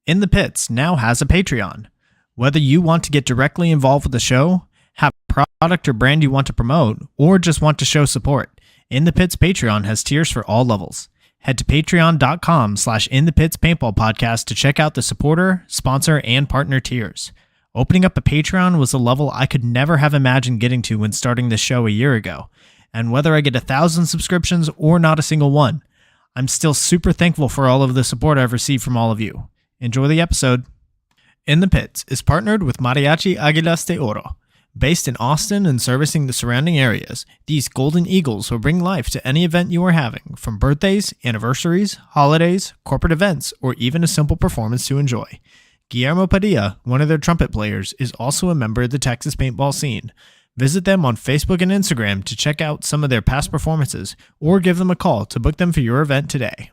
In the Pits now has a Patreon. Whether you want to get directly involved with the show, have a product or brand you want to promote, or just want to show support, In the Pits Patreon has tiers for all levels. Head to patreon.com/inthepitspaintballpodcast to check out the supporter, sponsor, and partner tiers. Opening up a Patreon was a level I could never have imagined getting to when starting this show a year ago. And whether I get 1,000 subscriptions or not a single one, I'm still super thankful for all of the support I've received from all of you. Enjoy the episode. In the Pits is partnered with Mariachi Águilas de Oro. Based in Austin and servicing the surrounding areas, these golden eagles will bring life to any event you are having, from birthdays, anniversaries, holidays, corporate events, or even a simple performance to enjoy. Guillermo Padilla, one of their trumpet players, is also a member of the Texas paintball scene. Visit them on Facebook and Instagram to check out some of their past performances, or give them a call to book them for your event today.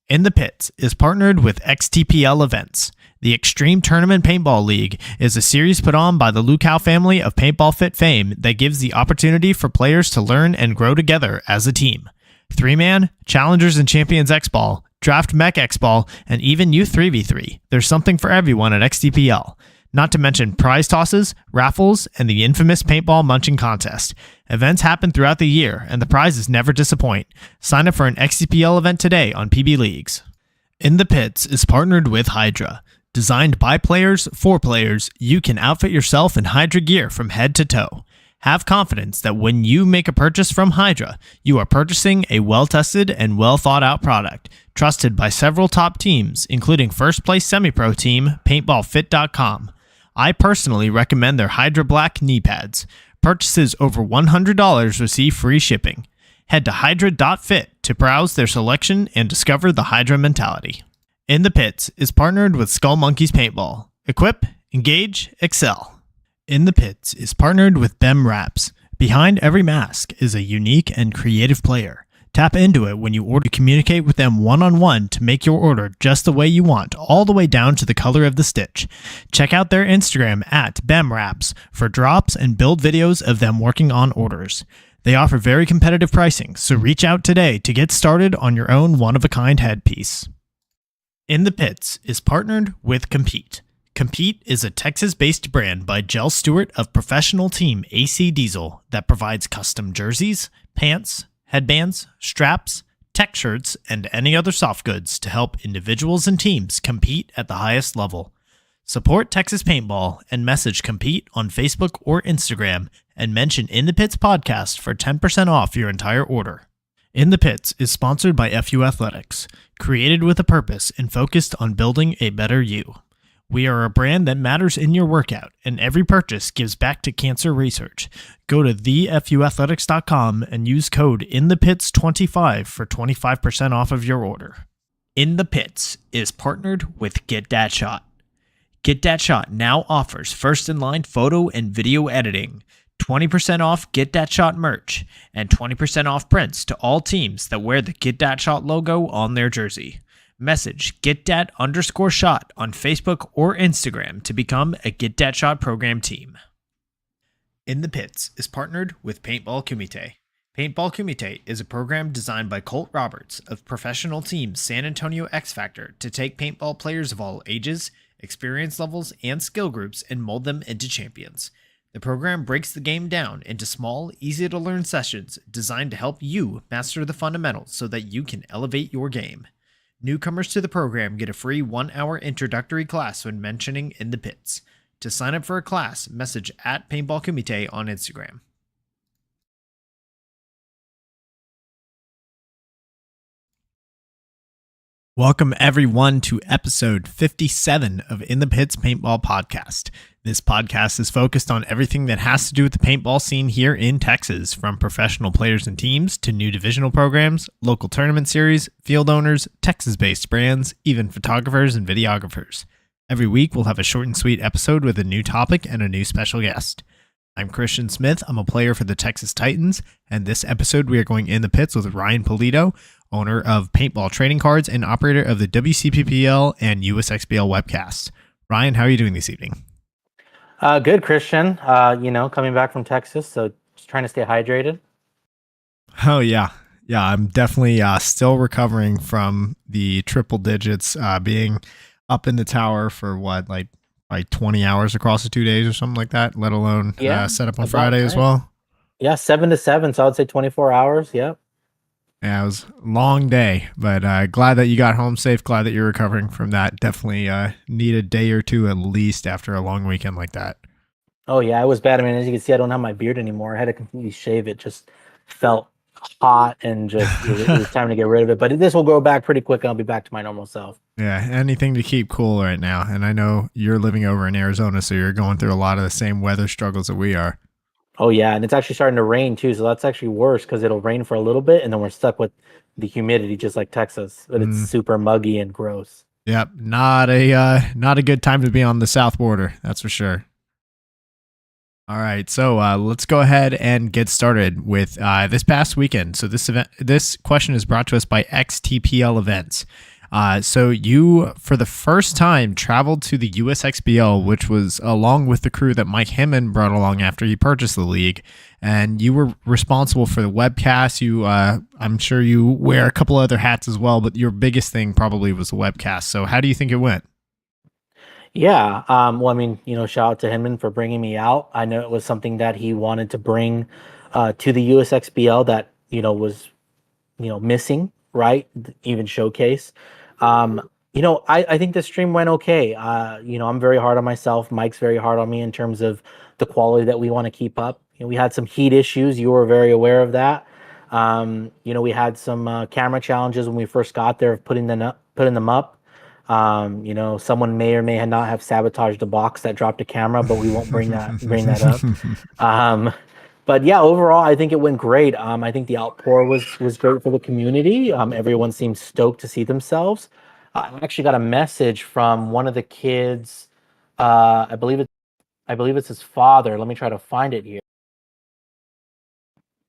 In the Pits is partnered with XTPL Events. The Extreme Tournament Paintball League is a series put on by the Lukow family of paintball fit fame that gives the opportunity for players to learn and grow together as a team. 3-man, Challengers and Champions X-Ball, Draft Mech X-Ball, and even Youth 3v3. There's something for everyone at XTPL. Not to mention prize tosses, raffles, and the infamous paintball munching contest. Events happen throughout the year, and the prizes never disappoint. Sign up for an XCPL event today on PB Leagues. In the Pits is partnered with Hydra. Designed by players for players, you can outfit yourself in Hydra gear from head to toe. Have confidence that when you make a purchase from Hydra, you are purchasing a well-tested and well-thought-out product, trusted by several top teams, including first-place semi-pro team PaintballFit.com. I personally recommend their Hydra Black knee pads. Purchases over $100 receive free shipping. Head to hydra.fit to browse their selection and discover the Hydra mentality. In the Pits is partnered with Skull Monkeys Paintball. Equip, engage, excel. In the Pits is partnered with BEM Wraps. Behind every mask is a unique and creative player. Tap into it when you order. Communicate with them one-on-one to make your order just the way you want, all the way down to the color of the stitch. Check out their Instagram at BEMWraps for drops and build videos of them working on orders. They offer very competitive pricing, so reach out today to get started on your own one-of-a-kind headpiece. In the Pits is partnered with Compete. Compete is a Texas-based brand by Jell Stewart of professional team AC Diesel that provides custom jerseys, pants, headbands, straps, tech shirts, and any other soft goods to help individuals and teams compete at the highest level. Support Texas Paintball and message Compete on Facebook or Instagram and mention In the Pits Podcast for 10% off your entire order. In the Pits is sponsored by FU Athletics, created with a purpose and focused on building a better you. We are a brand that matters in your workout, and every purchase gives back to cancer research. Go to thefuathletics.com and use code INTHEPITS25 for 25% off of your order. In the Pits is partnered with Get Dat Shot. Get Dat Shot now offers first-in-line photo and video editing, 20% off Get Dat Shot merch, and 20% off prints to all teams that wear the Get Dat Shot logo on their jersey. Message GetDat_shot on Facebook or Instagram to become a Get Dat Shot program team. In the Pits is partnered with Paintball Kumite. Paintball Kumite is a program designed by Colt Roberts of professional team San Antonio X Factor to take paintball players of all ages, experience levels, and skill groups and mold them into champions. The program breaks the game down into small, easy-to-learn sessions designed to help you master the fundamentals so that you can elevate your game. Newcomers to the program get a free 1-hour introductory class when mentioning In the Pits. To sign up for a class, message at Paintball Kumite on Instagram. Welcome everyone to episode 57 of In the Pits Paintball Podcast. This podcast is focused on everything that has to do with the paintball scene here in Texas, from professional players and teams to new divisional programs, local tournament series, field owners, Texas-based brands, even photographers and videographers. Every week we'll have a short and sweet episode with a new topic and a new special guest. I'm Christian Smith. I'm a player for the Texas Titans, and this episode we are going in the pits with Ryan Pulido, owner of Paintball Trading Cards and operator of the WCPPL and USXBL webcasts. Ryan, how are you doing this evening? Good, Christian. Coming back from Texas, so just trying to stay hydrated. Oh, yeah. Yeah, I'm definitely still recovering from the triple digits being up in the tower for what, like 20 hours across the 2 days or something like that, let alone Yeah, set up on about Friday as right. well. Yeah, 7 to 7. So I would say 24 hours. Yep. Yeah, it was a long day, but glad that you got home safe. Glad that you're recovering from that. Definitely need a day or two at least after a long weekend like that. Oh yeah, it was bad. I mean, as you can see, I don't have my beard anymore. I had to completely shave it. Just felt hot and just it was time to get rid of it. But this will grow back pretty quick and I'll be back to my normal self. Yeah, anything to keep cool right now. And I know you're living over in Arizona, so you're going through a lot of the same weather struggles that we are. Oh yeah, and it's actually starting to rain too, so that's actually worse because it'll rain for a little bit and then we're stuck with the humidity just like Texas, but it's Mm, super muggy and gross. yep, not a good time to be on the south border. That's for sure. All right, so let's go ahead and get started with this past weekend. So this question is brought to us by XTPL Events. So you, for the first time, traveled to the USXBL, which was along with the crew that Mike Himman brought along after he purchased the league, and you were responsible for the webcast. I'm sure you wear a couple other hats as well, but your biggest thing probably was the webcast. So how do you think it went? Yeah. Well, I mean, shout out to Hinman for bringing me out. I know it was something that he wanted to bring to the USXBL that, was, missing, right? Even showcase. I think the stream went okay. I'm very hard on myself. Mike's very hard on me in terms of the quality that we want to keep up. We had some heat issues. You were very aware of that. We had some camera challenges when we first got there of putting them up. Someone may or may not have sabotaged a box that dropped a camera, but we won't bring that up. Um, but yeah, overall, I think it went great. I think the outpour was great for the community. Everyone seemed stoked to see themselves. I actually got a message from one of the kids. I believe it's his father. Let me try to find it here.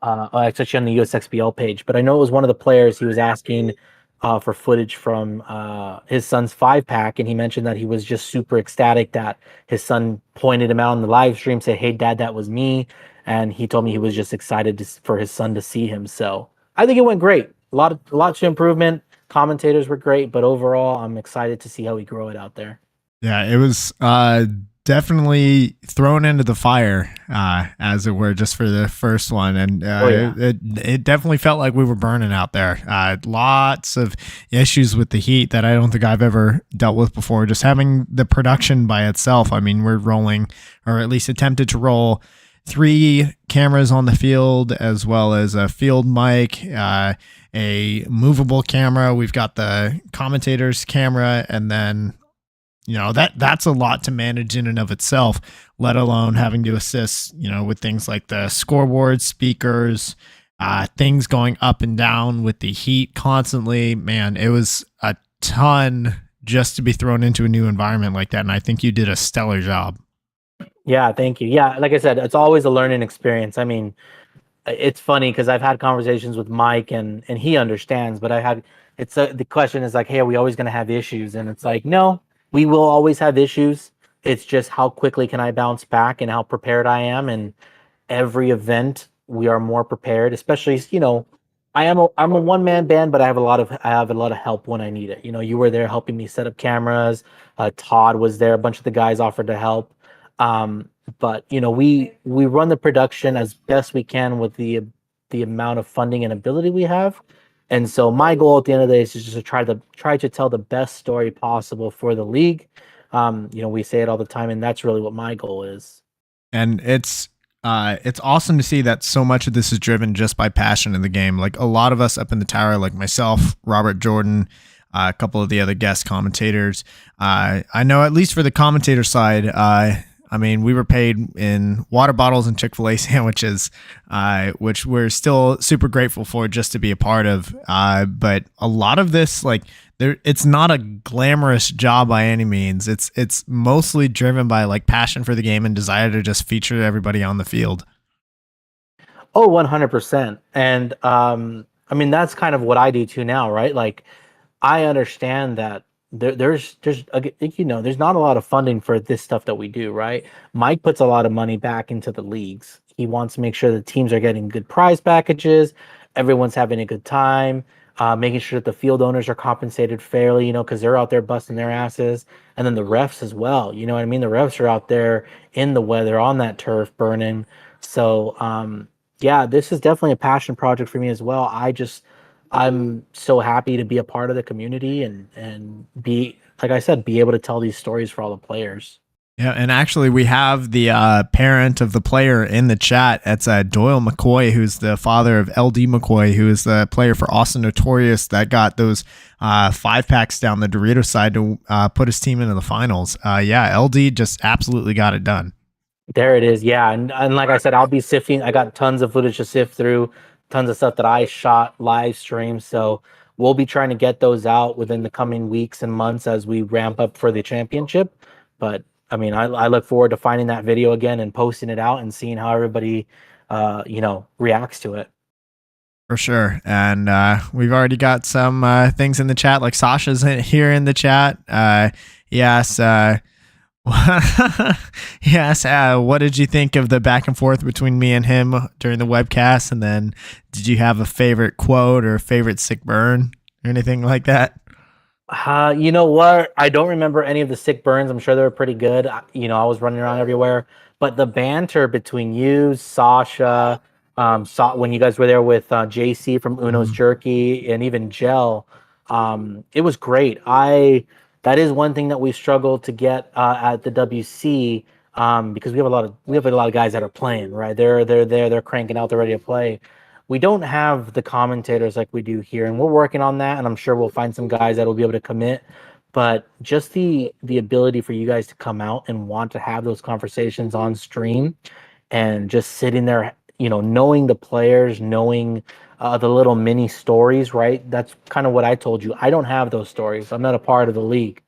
It's actually on the USXBL page, but I know it was one of the players. He was asking for footage from his son's 5 pack, and he mentioned that he was just super ecstatic that his son pointed him out in the live stream, said, "Hey, Dad, that was me," and he told me he was just excited for his son to see him. So I think it went great. A lot to improvement. Commentators were great, but overall, I'm excited to see how we grow it out there. Yeah, it was definitely thrown into the fire, as it were, just for the first one, and Oh yeah. it definitely felt like we were burning out there. Lots of issues with the heat that I don't think I've ever dealt with before. Just having the production by itself. I mean, we're rolling, or at least attempted to roll, 3 cameras on the field, as well as a field mic, a movable camera. We've got the commentator's camera, and then that's a lot to manage in and of itself, let alone having to assist with things like the scoreboard, speakers, things going up and down with the heat constantly. Man, it was a ton just to be thrown into a new environment like that, and I think you did a stellar job. Yeah, thank you. Yeah, like I said, it's always a learning experience. I mean, it's funny because I've had conversations with Mike and he understands, but the question is like, hey, are we always going to have issues? And it's like, no, we will always have issues. It's just how quickly can I bounce back and how prepared I am. And every event we are more prepared, especially, I'm a one-man band, but I have a lot of help when I need it. You were there helping me set up cameras. Todd was there. A bunch of the guys offered to help. But we run the production as best we can with the amount of funding and ability we have. And so my goal at the end of the day is just to try to tell the best story possible for the league. We say it all the time, and that's really what my goal is. And it's awesome to see that so much of this is driven just by passion in the game. Like a lot of us up in the tower, like myself, Robert Jordan, a couple of the other guest commentators. I know at least for the commentator side, I mean, we were paid in water bottles and Chick-fil-A sandwiches, which we're still super grateful for just to be a part of. But a lot of this, like, it's not a glamorous job by any means. It's mostly driven by like passion for the game and desire to just feature everybody on the field. Oh, 100%. And I mean, that's kind of what I do too now, right? Like, I understand that there's not a lot of funding for this stuff that we do, right? Mike puts a lot of money back into the leagues. He wants to make sure the teams are getting good prize packages, everyone's having a good time. making sure that the field owners are compensated fairly, because they're out there busting their asses, and then the refs as well. You know what I mean? The refs are out there in the weather on that turf burning. So, yeah, this is definitely a passion project for me as well. I'm so happy to be a part of the community and be, like I said, be able to tell these stories for all the players. Yeah, and actually, we have the parent of the player in the chat. It's Doyle McCoy, who's the father of LD McCoy, who is the player for Austin Notorious that got those 5-packs down the Dorito side to put his team into the finals. Yeah, LD just absolutely got it done. There it is. Yeah. And like I said, I'll be sifting. I got tons of footage to sift through, tons of stuff that I shot live stream. So we'll be trying to get those out within the coming weeks and months as we ramp up for the championship. But I mean, I look forward to finding that video again and posting it out and seeing how everybody, reacts to it. For sure. And we've already got some things in the chat, like Sasha's here in the chat. Yes. Yes. What did you think of the back and forth between me and him during the webcast? And then did you have a favorite quote or a favorite sick burn or anything like that? You know what? I don't remember any of the sick burns. I'm sure they were pretty good. I was running around everywhere. But the banter between you, Sasha, when you guys were there with JC from Uno's Jerky, and even Gel, it was great. That is one thing that we struggled to get at the WC, because we have a lot of guys that are playing, right? They're cranking out, they're ready to play. We don't have the commentators like we do here, and we're working on that, and I'm sure we'll find some guys that will be able to commit. But just the ability for you guys to come out and want to have those conversations on stream, and just sitting there, knowing the players, knowing the little mini stories, right? That's kind of what I told you. I don't have those stories. I'm not a part of the league.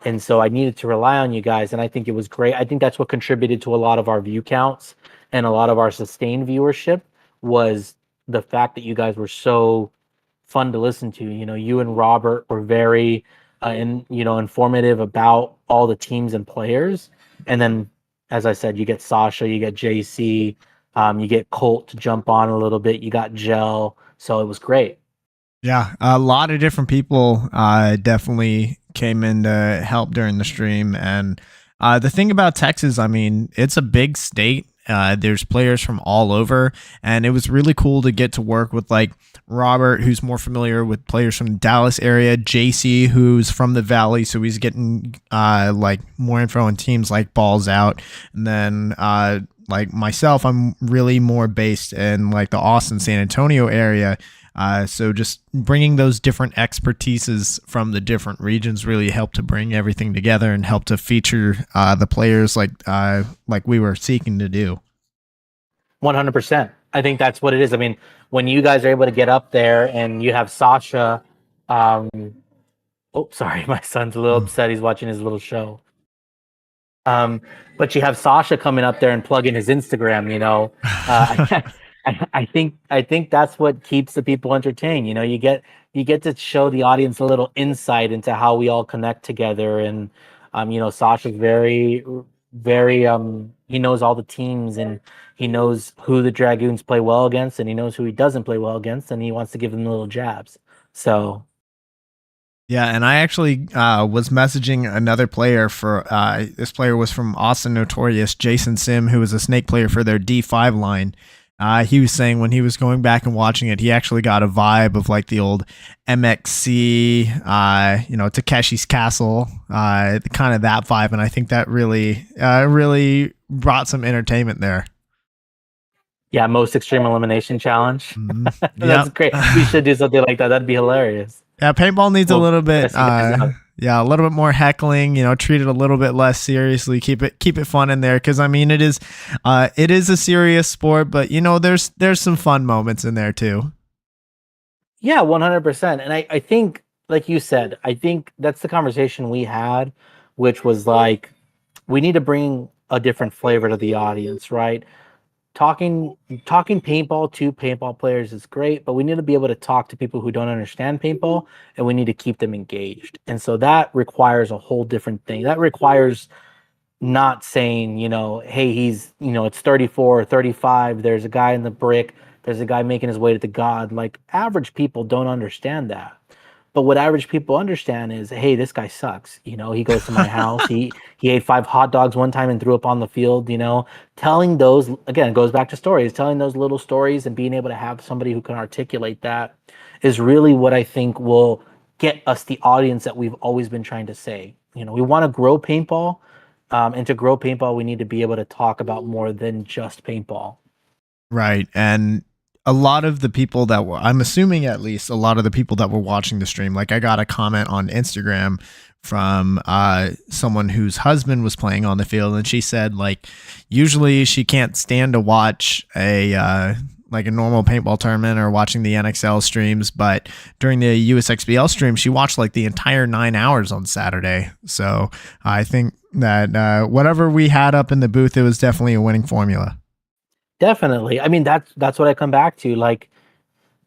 And so I needed to rely on you guys, and I think it was great. I think that's what contributed to a lot of our view counts and a lot of our sustained viewership was the fact that you guys were so fun to listen to. You and Robert were very informative about all the teams and players. And then, as I said, you get Sasha, you get JC, you get Colt to jump on a little bit, you got Gel. So it was great. Yeah, a lot of different people definitely came in to help during the stream. And the thing about Texas, I mean, it's a big state. There's players from all over, and it was really cool to get to work with like Robert, who's more familiar with players from the Dallas area, JC, who's from the Valley, so he's getting like more info on teams like Balls Out, and then like myself, I'm really more based in like the Austin, San Antonio area. So just bringing those different expertises from the different regions really helped to bring everything together and help to feature the players like we were seeking to do. 100%. I think that's what it is. I mean, when you guys are able to get up there and you have Sasha, sorry, my son's a little upset. He's watching his little show. But you have Sasha coming up there and plugging his Instagram, I think that's what keeps the people entertained. You get to show the audience a little insight into how we all connect together. And Sasha's very, very he knows all the teams, and he knows who the Dragoons play well against, and he knows who he doesn't play well against, and he wants to give them little jabs. So yeah, and I actually was messaging another player for this player was from Austin Notorious, Jason Sim, who was a snake player for their D5 line. He was saying when he was going back and watching it, he actually got a vibe of like the old MXC, Takeshi's Castle, kind of that vibe. And I think that really brought some entertainment there. Yeah, most extreme elimination challenge. Mm-hmm. That's great. We should do something like that. That'd be hilarious. Yeah, paintball needs a little bit, a little bit more heckling. Treat it a little bit less seriously. Keep it fun in there, because I mean it is a serious sport, but there's some fun moments in there too. Yeah, 100%. And I think, like you said, I think that's the conversation we had, which was like, we need to bring a different flavor to the audience, right? Talking paintball to paintball players is great, but we need to be able to talk to people who don't understand paintball, and we need to keep them engaged. And so that requires a whole different thing. That requires not saying, hey, he's, it's 34 or 35. There's a guy in the brick There's a guy making his way to the God. Like, average people don't understand that. But what average people understand is, hey, this guy sucks. He goes to my house. He ate 5 hot dogs one time and threw up on the field. Telling those, again, goes back to stories. Telling those little stories and being able to have somebody who can articulate that is really what I think will get us the audience that we've always been trying to say. We want to grow paintball, and to grow paintball, we need to be able to talk about more than just paintball. Right. And a lot of the people that were, I'm assuming at least a lot of the people that were watching the stream, like I got a comment on Instagram from someone whose husband was playing on the field, and she said, like, usually she can't stand to watch a like a normal paintball tournament or watching the NXL streams, but during the USXBL stream, she watched like the entire 9 hours on Saturday. So I think that whatever we had up in the booth, it was definitely a winning formula. Definitely. I mean, that's what I come back to. Like,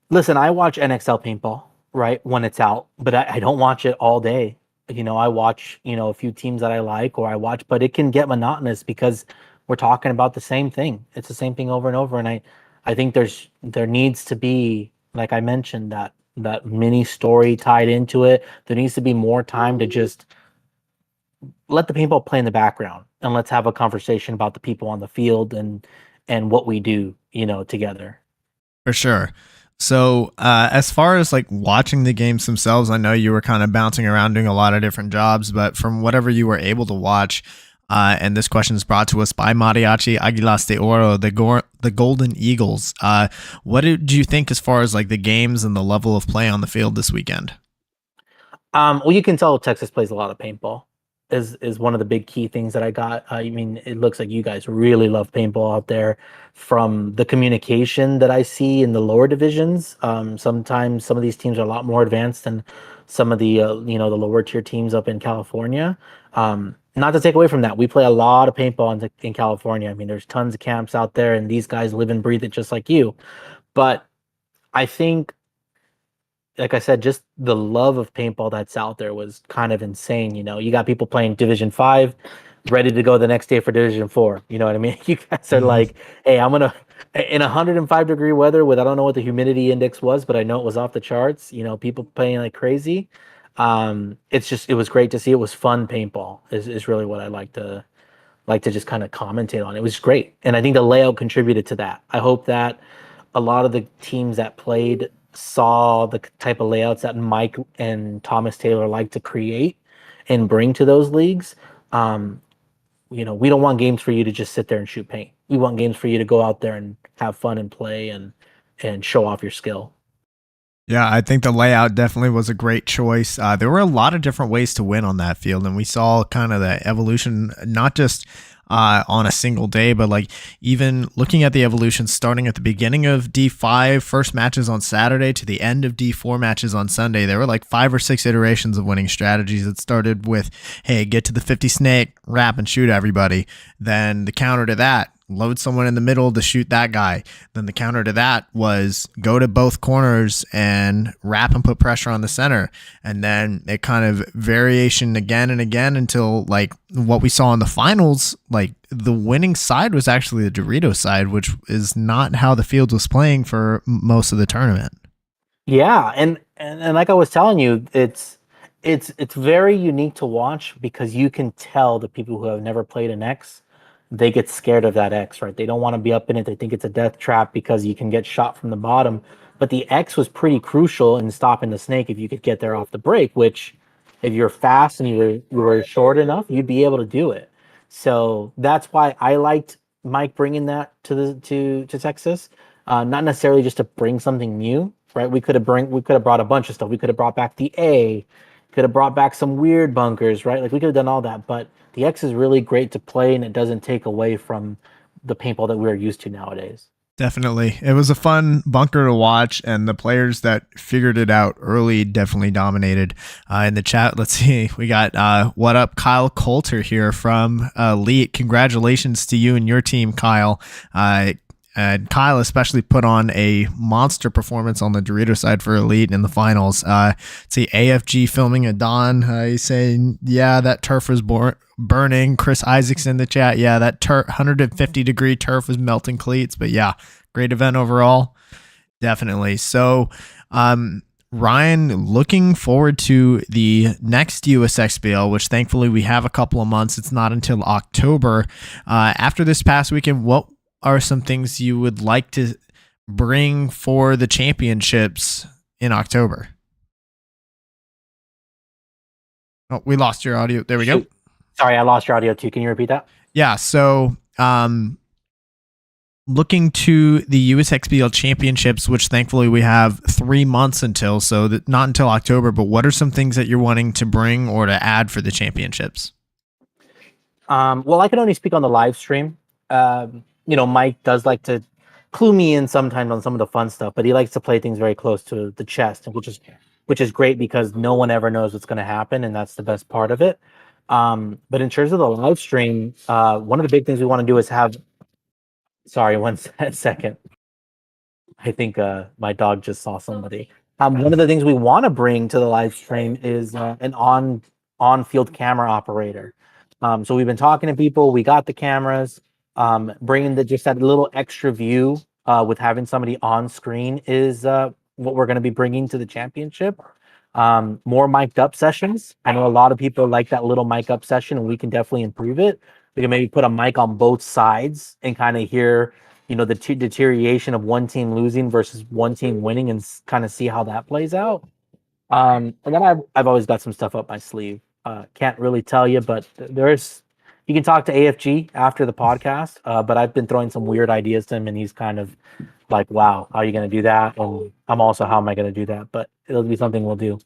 listen, I watch NXL paintball, right, when it's out, but I don't watch it all day. I watch, a few teams that I like, or I watch, but it can get monotonous because we're talking about the same thing. It's the same thing over and over. And I think there needs to be, like I mentioned, that mini story tied into it. There needs to be more time to just let the paintball play in the background, and let's have a conversation about the people on the field and what we do, together. For sure. So as far as like watching the games themselves, I know you were kind of bouncing around doing a lot of different jobs, but from whatever you were able to watch, and this question is brought to us by Mariachi Águilas de Oro, the Golden Eagles. What did you think as far as like the games and the level of play on the field this weekend? Well, you can tell Texas plays a lot of paintball. Is one of the big key things that I got. I mean, it looks like you guys really love paintball out there. From the communication that I see in the lower divisions, sometimes some of these teams are a lot more advanced than some of the the lower tier teams up in California. Not to take away from that, we play a lot of paintball in California. I mean, there's tons of camps out there, and these guys live and breathe it just like you. But I think, like I said, just the love of paintball that's out there was kind of insane. You got people playing Division 5, ready to go the next day for Division 4. You know what I mean? You guys are like, hey, I'm gonna in 105-degree weather with, I don't know what the humidity index was, but I know it was off the charts. People playing like crazy. It was great to see. It was fun paintball is really what I like to just kind of commentate on. It was great, and I think the layout contributed to that. I hope that a lot of the teams that played saw the type of layouts that Mike and Thomas Taylor like to create and bring to those leagues. We don't want games for you to just sit there and shoot paint. We want games for you to go out there and have fun and play and show off your skill. Yeah, I think the layout definitely was a great choice. There were a lot of different ways to win on that field, and we saw kind of the evolution, not just on a single day, but like even looking at the evolution starting at the beginning of D5 first matches on Saturday to the end of D4 matches on Sunday. There were like 5 or 6 iterations of winning strategies. It started with, hey, get to the 50 snake, wrap and shoot everybody. Then the counter to that, load someone in the middle to shoot that guy. Then the counter to that was go to both corners and wrap and put pressure on the center. And then it kind of variation again and again until like what we saw in the finals, like the winning side was actually the Dorito side, which is not how the field was playing for most of the tournament. Yeah, and like I was telling you, it's very unique to watch because you can tell the people who have never played an X, they get scared of that X, right? They don't want to be up in it. They think it's a death trap because you can get shot from the bottom. But the X was pretty crucial in stopping the snake if you could get there off the break, which if you're fast and you were short enough, you'd be able to do it. So that's why I liked Mike bringing that to Texas. Not necessarily just to bring something new, right? We could have brought a bunch of stuff. We could have brought back the A, could have brought back some weird bunkers, right? Like we could have done all that, but the X is really great to play, and it doesn't take away from the paintball that we're used to nowadays. Definitely. It was a fun bunker to watch, and the players that figured it out early definitely dominated. In the chat, let's see. We got what up, Kyle Coulter here from Elite. Congratulations to you and your team, Kyle. Kyle especially put on a monster performance on the Dorito side for Elite in the finals. See AFG filming at Don. He's saying, yeah, that turf was burning. Chris Isaacs in the chat. Yeah, that 150-degree turf was melting cleats. But yeah, great event overall. Definitely. So, Ryan, looking forward to the next USXBL, which thankfully we have a couple of months. It's not until October. After this past weekend, what are some things you would like to bring for the championships in October? Oh, we lost your audio. There we go. Sorry, I lost your audio too. Can you repeat that? Yeah. So, looking to the USXBL championships, which thankfully we have 3 months until, so that not until October, but what are some things that you're wanting to bring or to add for the championships? Well, I can only speak on the live stream. Mike does like to clue me in sometimes on some of the fun stuff, but he likes to play things very close to the chest, which is great because no one ever knows what's going to happen, and that's the best part of it. But in terms of the live stream, one of the big things we want to do is have. Sorry, one second. I think my dog just saw somebody. One of the things we want to bring to the live stream is an on-field camera operator. So we've been talking to people. We got the cameras. Bringing just that little extra view with having somebody on screen is what we're going to be bringing to the championship. More mic'd up sessions. I know a lot of people like that little mic up session, and we can definitely improve it. We can maybe put a mic on both sides and kind of hear, the deterioration of one team losing versus one team winning, and kind of see how that plays out. And then I've always got some stuff up my sleeve. Can't really tell you, but you can talk to AFG after the podcast. But I've been throwing some weird ideas to him, and he's kind of like, "Wow, how are you going to do that?" And I'm also, "How am I going to do that?" But it'll be something we'll do.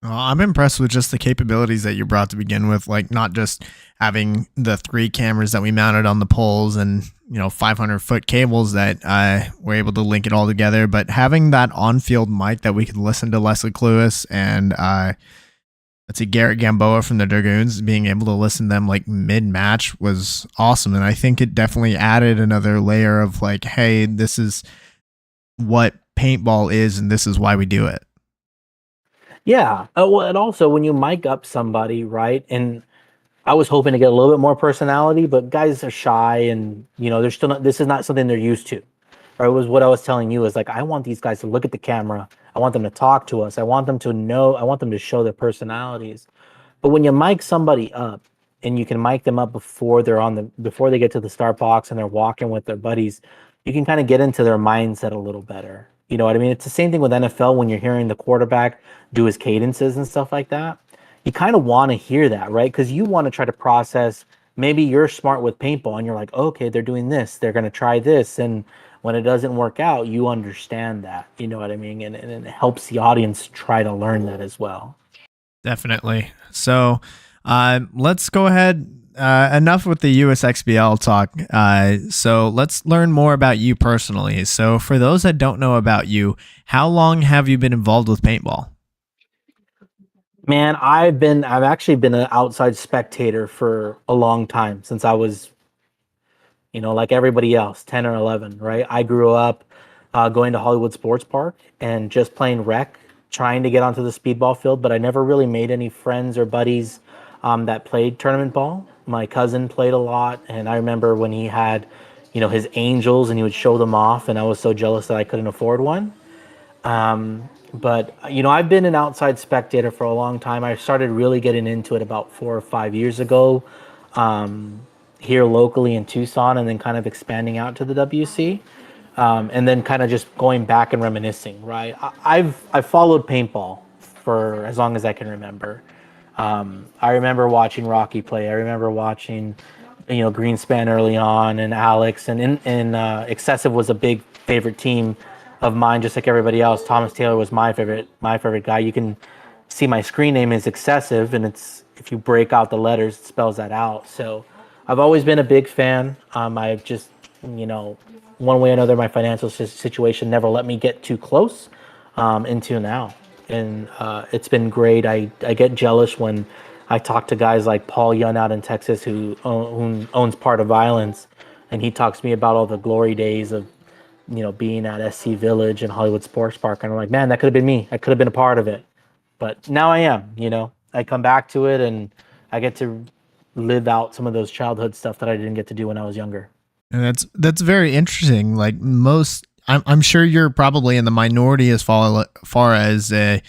I'm impressed with just the capabilities that you brought to begin with, like not just having the 3 cameras that we mounted on the poles and 500-foot cables that we're able to link it all together, but having that on-field mic that we could listen to Leslie Cluis and let's see, Garrett Gamboa from the Dragoons, being able to listen to them like mid-match was awesome, and I think it definitely added another layer of like, hey, this is what paintball is, and this is why we do it. Yeah. Well, and also when you mic up somebody, right? And I was hoping to get a little bit more personality, but guys are shy, and they're still not. This is not something they're used to. Or it was what I was telling you is like, I want these guys to look at the camera. I want them to talk to us. I want them to know. I want them to show their personalities. But when you mic somebody up, and you can mic them up before they get to the start box and they're walking with their buddies, you can kind of get into their mindset a little better. You know what I mean? It's the same thing with NFL when you're hearing the quarterback do his cadences and stuff like that. You kind of want to hear that, right? Because you want to try to process. Maybe you're smart with paintball and you're like, okay, they're doing this. They're going to try this. And when it doesn't work out, you understand that. You know what I mean? And it helps the audience try to learn that as well. Definitely. So let's go ahead. Enough with the USXBL talk. So let's learn more about you personally. So for those that don't know about you, how long have you been involved with paintball? Man, I've actually been an outside spectator for a long time, since I was, like everybody else, 10 or 11, right? I grew up going to Hollywood Sports Park and just playing rec, trying to get onto the speedball field, but I never really made any friends or buddies that played tournament ball. My cousin played a lot, and I remember when he had, his Angels, and he would show them off, and I was so jealous that I couldn't afford one. But I've been an outside spectator for a long time. I started really getting into it about 4 or 5 years ago, here locally in Tucson, and then kind of expanding out to the WC, and then kind of just going back and reminiscing. Right, I've followed paintball for as long as I can remember. I remember watching Rocky play. I remember watching, Greenspan early on, and Alex, and Excessive was a big favorite team of mine, just like everybody else. Thomas Taylor was my favorite guy. You can see my screen name is Excessive, and it's, if you break out the letters, it spells that out. So I've always been a big fan. I've just, one way or another, my financial situation never let me get too close until now. And it's been great. I get jealous when I talk to guys like Paul Young out in Texas, who owns Part of Violence, and he talks to me about all the glory days of being at SC Village and Hollywood Sports Park, and I'm like, man, that could have been me. I could have been a part of it, but now I am. I come back to it, and I get to live out some of those childhood stuff that I didn't get to do when I was younger. And that's very interesting. Like most, I'm sure you're probably in the minority as far as a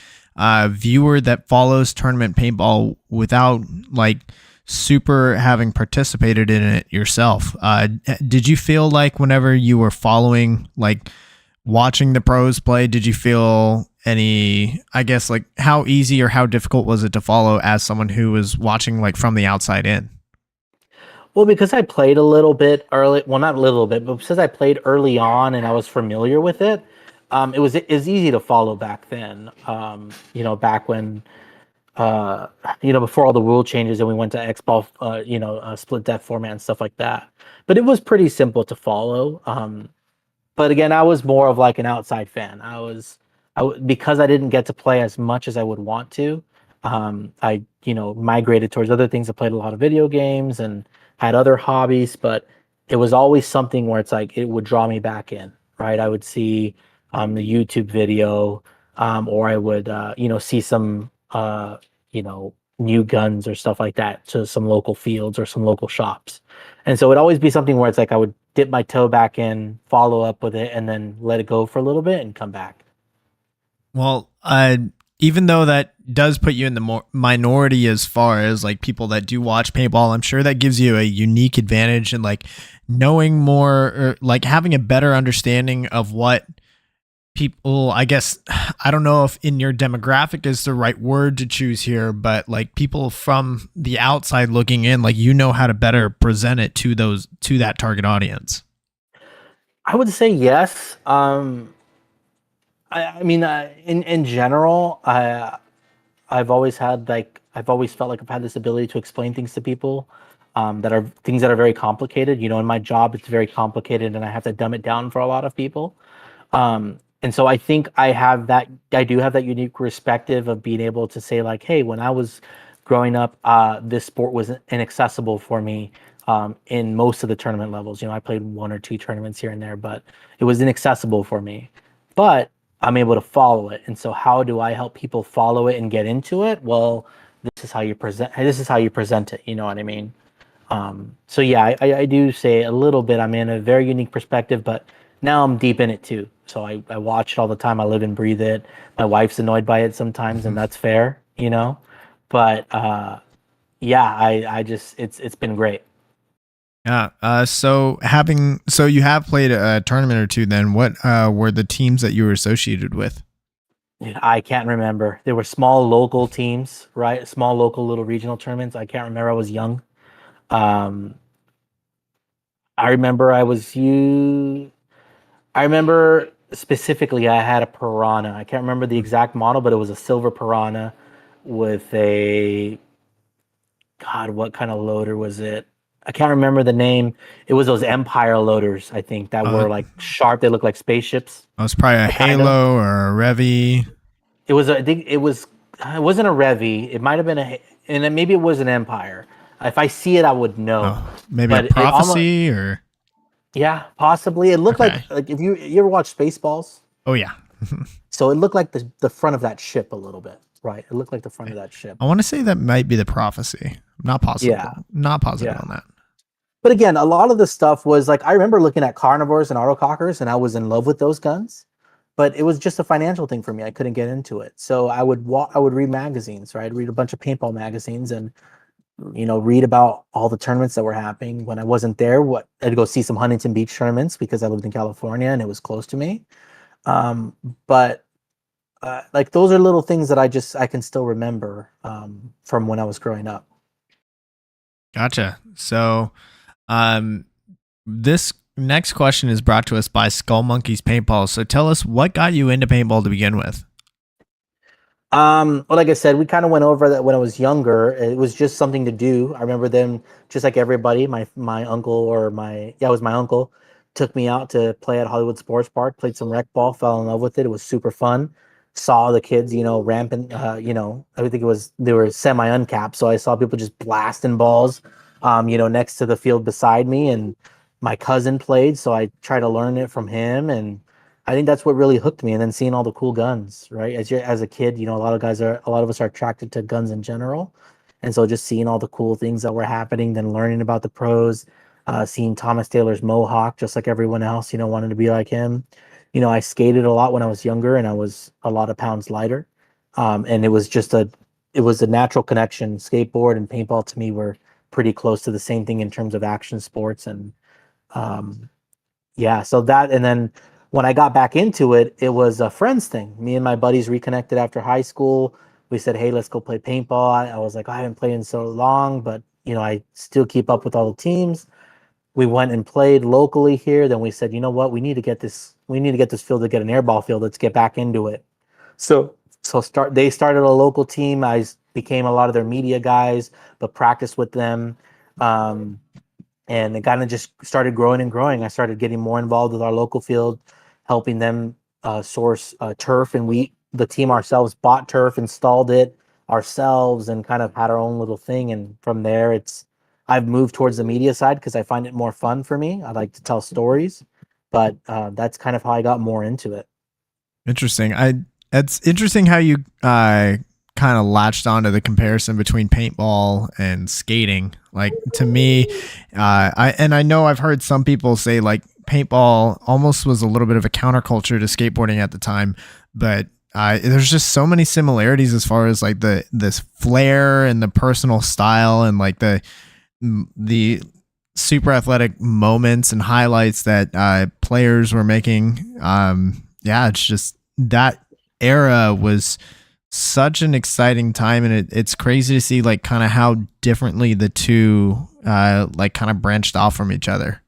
viewer that follows tournament paintball without like super having participated in it yourself. Did you feel like whenever you were following, like watching the pros play, did you feel any, I guess, like how easy or how difficult was it to follow as someone who was watching like from the outside in? Well, because I played a little bit early, well, not a little bit, but because I played early on and I was familiar with it, it was easy to follow back then. Back when before all the rule changes and we went to X-Ball, split deck format and stuff like that. But it was pretty simple to follow. But again, I was more of like an outside fan. Because I didn't get to play as much as I would want to. I migrated towards other things. I played a lot of video games and had other hobbies, but it was always something where it's like it would draw me back in, right? I would see the YouTube video, or I would see some new guns or stuff like that to some local fields or some local shops. And so it'd always be something where it's like I would dip my toe back in, follow up with it, and then let it go for a little bit and come back. Well, even though that does put you in the minority as far as like people that do watch paintball, I'm sure that gives you a unique advantage in like knowing more or like having a better understanding of what people, I guess, I don't know if in your demographic is the right word to choose here, but like people from the outside looking in, like how to better present it to that target audience. I would say yes. I mean, in general, I've always I've always felt like I've had this ability to explain things to people, that are things that are very complicated. In my job, it's very complicated, and I have to dumb it down for a lot of people. And so I think I do have that unique perspective of being able to say like, hey, when I was growing up, this sport was inaccessible for me. In most of the tournament levels, I played one or two tournaments here and there, but it was inaccessible for me. But I'm able to follow it. And so how do I help people follow it and get into it? Well, this is how you present it. You know what I mean? So yeah, I do say a little bit. I'm in a very unique perspective, but now I'm deep in it too. So I watch it all the time. I live and breathe it. My wife's annoyed by it sometimes, and that's fair. But yeah, I just it's been great. Yeah. So you have played a tournament or two. Then what were the teams that you were associated with? Dude, I can't remember. There were small local teams, right? Small local little regional tournaments. I can't remember. I was young. Um, I remember I remember specifically I had a Piranha. I can't remember the exact model, but it was a silver Piranha with a God, what kind of loader was it? I can't remember the name. It was those Empire loaders, I think, that were like sharp. They look like spaceships. It was probably a Kind of. Halo or a Revy. I think it was. It wasn't a Revy. It might have been and then maybe it was an Empire. If I see it, I would know. Oh, maybe a But it almost, Prophecy or yeah, possibly. It looked okay. like if you ever watch Spaceballs, Oh yeah. so it looked like the front of that ship a little bit, right? It looked like the front of that ship. I want to say that might be the Prophecy. I'm not positive. Yeah, Not positive yeah. on that. But again, a lot of the stuff was like I remember looking at carnivores and autocockers, and I was in love with those guns. But it was just a financial thing for me. I couldn't get into it, so I would read magazines, right? I'd read a bunch of paintball magazines and read about all the tournaments that were happening. When I wasn't there, I'd go see some Huntington Beach tournaments because I lived in California and it was close to me. But like those are little things that I can still remember from when I was growing up. Gotcha. So, this next question is brought to us by Skull Monkeys Paintball. So, tell us what got you into paintball to begin with. Well, like I said, we kind of went over that when I was younger. It was just something to do. I remember them, just like everybody, my uncle it was my uncle, took me out to play at Hollywood Sports Park, played some rec ball, fell in love with it. It was super fun. Saw the kids, rampant, I think they were semi uncapped. So I saw people just blasting balls, next to the field beside me. And, my cousin played, so I try to learn it from him, and I think that's what really hooked me. And then seeing all the cool guns, right? As a kid, a lot of us are attracted to guns in general, and so just seeing all the cool things that were happening, then learning about the pros, seeing Thomas Taylor's mohawk, just like everyone else, wanted to be like him. I skated a lot when I was younger, and I was a lot of pounds lighter, and it was a natural connection. Skateboard and paintball to me were pretty close to the same thing in terms of action sports, and um, yeah, so that, and then when I got back into it, it was a friends thing. Me and my buddies reconnected after high school. We said, "Hey, let's go play paintball." I was like, I haven't played in so long, but I still keep up with all the teams. We went and played locally here. Then we said, you know what? We need to get this field to get an airball field. Let's get back into it. So they started a local team. Became a lot of their media guys, but practiced with them. Um, and it kind of just started growing and growing. I started getting more involved with our local field, helping them source turf, and the team ourselves bought turf, installed it ourselves, and kind of had our own little thing. And from there, I've moved towards the media side because I find it more fun for me. I like to tell stories, but that's kind of how I got more into it. Interesting. It's interesting how you kind of latched onto the comparison between paintball and skating. Like to me, I know I've heard some people say like paintball almost was a little bit of a counterculture to skateboarding at the time, but there's just so many similarities as far as like this flair and the personal style and like the super athletic moments and highlights that players were making. Yeah, it's just that era was such an exciting time, and it's crazy to see like kind of how differently the two like kind of branched off from each other.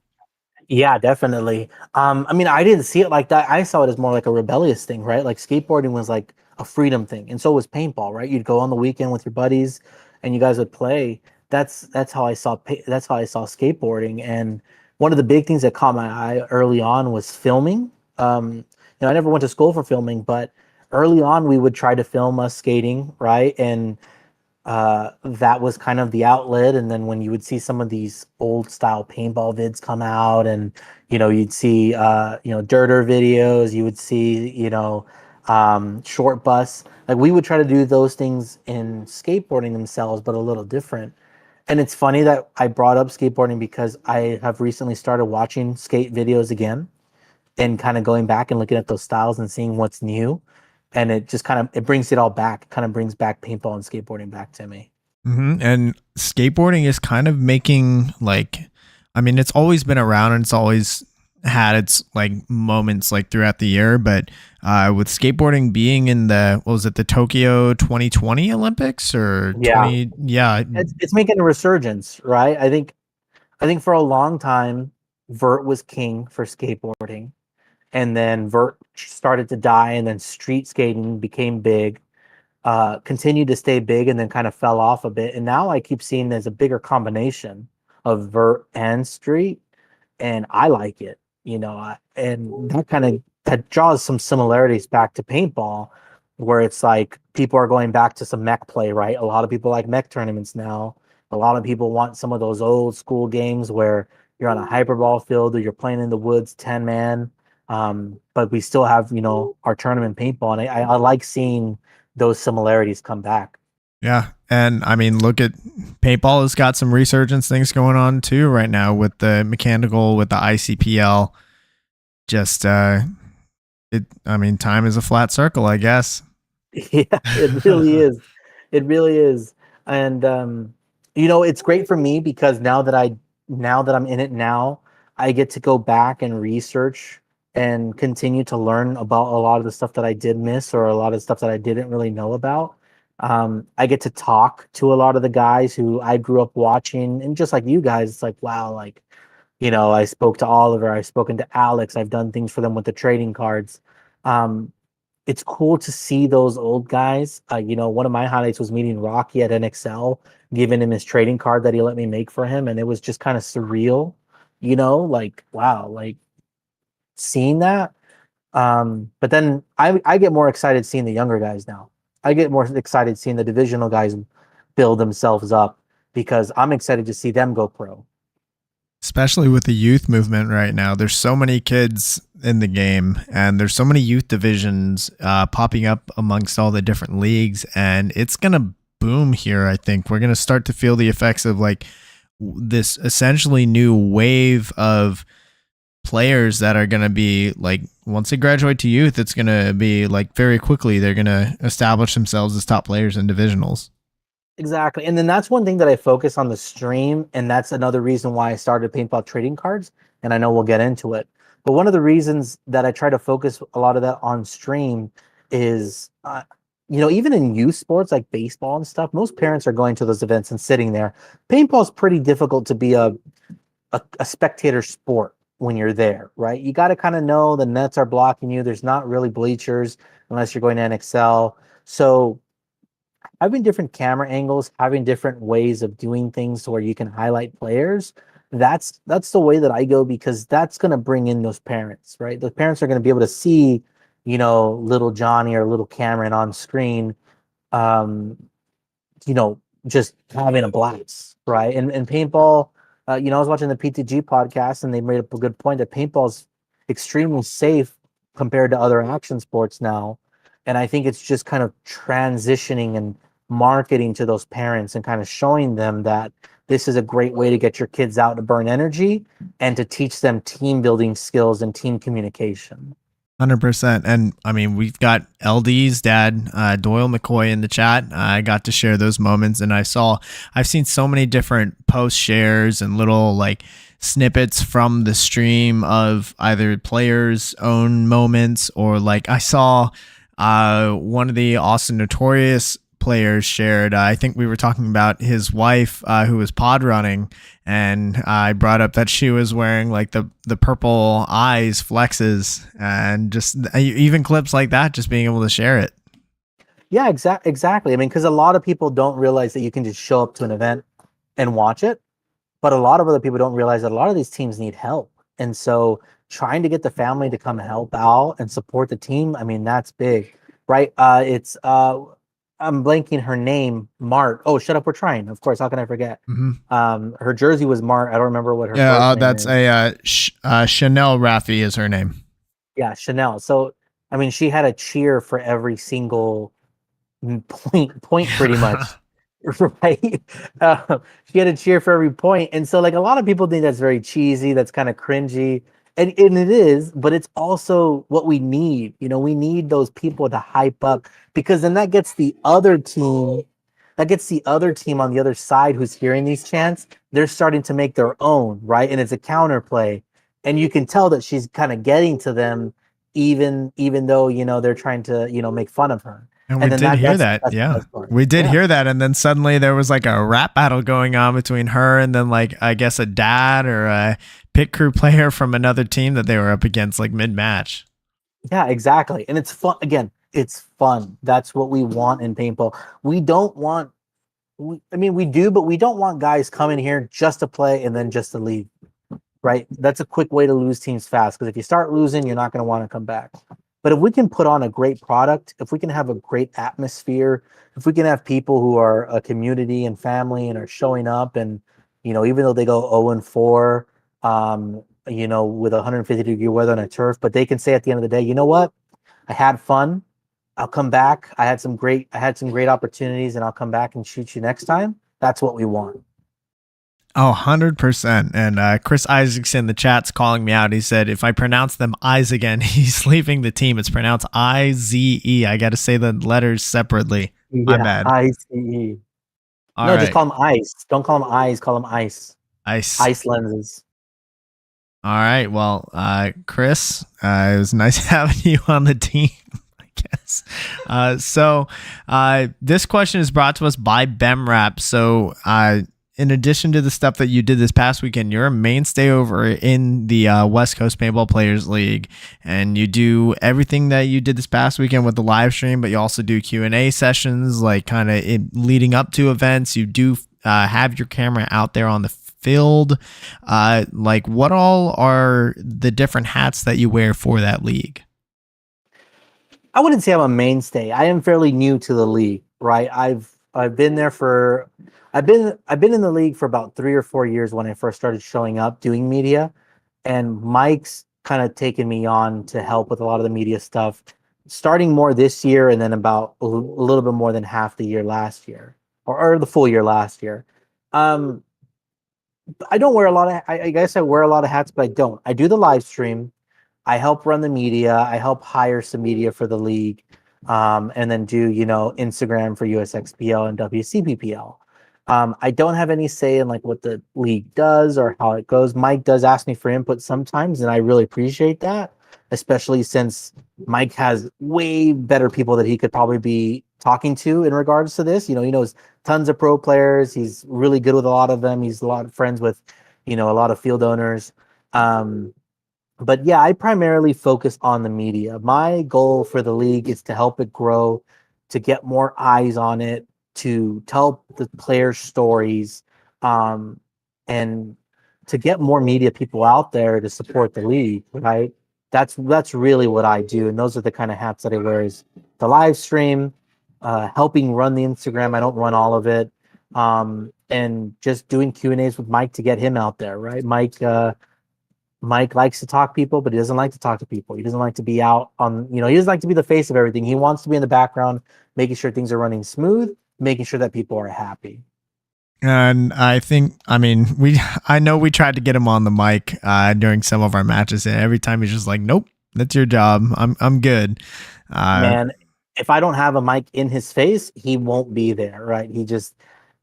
Yeah, definitely. I mean, I didn't see it like that. I saw it as more like a rebellious thing, right? Like skateboarding was like a freedom thing, and so was paintball, right? You'd go on the weekend with your buddies, and you guys would play. That's how I saw that's how I saw skateboarding. And one of the big things that caught my eye early on was filming. I never went to school for filming, but early on we would try to film us skating, right? And that was kind of the outlet. And then when you would see some of these old style paintball vids come out, and you'd see dirter videos, you would see short bus, like we would try to do those things in skateboarding themselves, but a little different. And it's funny that I brought up skateboarding because I have recently started watching skate videos again, and kind of going back and looking at those styles and seeing what's new. And it just kind of it brings it all back, kind of brings back paintball and skateboarding back to me. And skateboarding is kind of making like, I mean, it's always been around and it's always had its like moments like throughout the year, but with skateboarding being in the Tokyo 2020 Olympics or Yeah, 20, yeah. it's making a resurgence, right? I think for a long time, vert was king for skateboarding, and then vert started to die, and then street skating became big, continued to stay big, and then kind of fell off a bit. And now I keep seeing there's a bigger combination of vert and street, and I like it, and that draws some similarities back to paintball, where it's like people are going back to some mech play, right? A lot of people like mech tournaments now. A lot of people want some of those old school games where you're on a hyperball field or you're playing in the woods 10 man. But we still have, our tournament paintball, and I like seeing those similarities come back. Yeah. And I mean, look at paintball has got some resurgence things going on too right now with the mechanical, with the ICPL. Just, I mean, time is a flat circle, I guess. Yeah, it really is. It really is. And it's great for me because now that I'm in it now, I get to go back and research and continue to learn about a lot of the stuff that I did miss, or a lot of stuff that I didn't really know about. I get to talk to a lot of the guys who I grew up watching, and just like you guys, it's like, wow, like, I spoke to Oliver, I've spoken to Alex, I've done things for them with the trading cards. Um, it's cool to see those old guys. One of my highlights was meeting Rocky at NXL, giving him his trading card that he let me make for him, and it was just kind of surreal. Like, wow, like seeing that. But then I get more excited seeing the younger guys now. I get more excited seeing the divisional guys build themselves up because I'm excited to see them go pro. Especially with the youth movement right now. There's so many kids in the game, and there's so many youth divisions popping up amongst all the different leagues, and it's going to boom here. I think we're going to start to feel the effects of like this essentially new wave of players that are going to be like, once they graduate to youth, it's going to be like very quickly they're going to establish themselves as top players in divisionals. Exactly. And then that's one thing that I focus on the stream. And that's another reason why I started paintball trading cards. And I know we'll get into it. But one of the reasons that I try to focus a lot of that on stream is, even in youth sports like baseball and stuff, most parents are going to those events and sitting there. Paintball is pretty difficult to be a spectator sport when you're there, right? You got to kind of know the nets are blocking you. There's not really bleachers unless you're going to NXL. So having different camera angles, having different ways of doing things where you can highlight players, that's the way that I go, because that's going to bring in those parents, right? The parents are going to be able to see, little Johnny or little Cameron on screen, um, just having a blast, right? And paintball, I was watching the PTG podcast, and they made a good point that paintball's extremely safe compared to other action sports now. And I think it's just kind of transitioning and marketing to those parents and kind of showing them that this is a great way to get your kids out to burn energy and to teach them team building skills and team communication. 100%. And I mean, we've got LD's dad, Doyle McCoy, in the chat. I got to share those moments, and I've seen so many different post shares and little like snippets from the stream of either players' own moments, or like I saw one of the Austin Notorious players shared. I think we were talking about his wife who was pod running, and I brought up that she was wearing like the purple eyes flexes, and just even clips like that, just being able to share it. Yeah, exactly. I mean, because a lot of people don't realize that you can just show up to an event and watch it, but a lot of other people don't realize that a lot of these teams need help. And so trying to get the family to come help out and support the team, I mean, that's big, right? I'm blanking her name, Mart. Oh, shut up, we're trying. Of course, how can I forget? Mm-hmm. Her jersey was Mart. I don't remember what her Yeah, first name that's is. Chanel Raffi is her name. Yeah, Chanel. So, I mean, she had a cheer for every single point pretty much. Right. She had a cheer for every point. And so like a lot of people think that's very cheesy, that's kind of cringy. And it is, but it's also what we need. We need those people to hype up, because then that gets the other team on the other side who's hearing these chants. They're starting to make their own, right? And it's a counterplay. And you can tell that she's kind of getting to them, even though, they're trying to, make fun of her. And we did hear that. Yeah. We did hear that. And then suddenly there was like a rap battle going on between her and then like, I guess a dad or a pit crew player from another team that they were up against like mid-match. Yeah, exactly. And it's fun. Again, it's fun. That's what we want in paintball. We don't want, we do, but we don't want guys coming here just to play and then just to leave, right? That's a quick way to lose teams fast, because if you start losing, you're not going to want to come back. But if we can put on a great product, if we can have a great atmosphere, if we can have people who are a community and family and are showing up, and, even though they go 0-4, with 150-degree weather on a turf, but they can say at the end of the day, you know what? I had fun. I'll come back. I had some great opportunities, and I'll come back and shoot you next time. That's what we want. Oh, 100%. And Chris Isaacs in the chat's calling me out. He said, if I pronounce them I's again, he's leaving the team. It's pronounced I-Z-E. I got to say the letters separately. My bad. I-C-E. All no, right. just call them ice. Don't call them eyes. Call them ice. Ice lenses. All right. Well, Chris, it was nice having you on the team, I guess. So this question is brought to us by BEMRAP. So in addition to the stuff that you did this past weekend, you're a mainstay over in the West Coast Paintball Players League, and you do everything that you did this past weekend with the live stream, but you also do Q&A sessions, like kind of leading up to events. You do have your camera out there on the field. Like, what all are the different hats that you wear for that league? I wouldn't say I'm a mainstay. I am fairly new to the league, right? I've I've been there for I've been in the league for about 3 or 4 years when I first started showing up doing media, and Mike's kind of taken me on to help with a lot of the media stuff, starting more this year and then about a little bit more than half the year last year, or the full year last year. Um, I don't wear a lot of. I guess I wear a lot of hats, but I don't. I do the live stream. I help run the media. I help hire some media for the league, and then do Instagram for USXBL and WCPPL. I don't have any say in like what the league does or how it goes. Mike does ask me for input sometimes, and I really appreciate that, especially since Mike has way better people that he could probably be talking to in regards to this. He knows tons of pro players. He's really good with a lot of them. He's a lot of friends with, a lot of field owners. But yeah, I primarily focus on the media. My goal for the league is to help it grow, to get more eyes on it, to tell the players' stories, um, and to get more media people out there to support the league. Right? That's really what I do, and those are the kind of hats that I wear: is the live stream, helping run the Instagram. I don't run all of it, and just doing Q&As with Mike to get him out there. Right, Mike. Mike likes to talk people, but he doesn't like to talk to people. He doesn't like to be out on, he doesn't like to be the face of everything. He wants to be in the background, making sure things are running smooth, making sure that people are happy. And I know we tried to get him on the mic during some of our matches, and every time he's just like, "Nope, that's your job. I'm good." Man, if I don't have a mic in his face, he won't be there, right?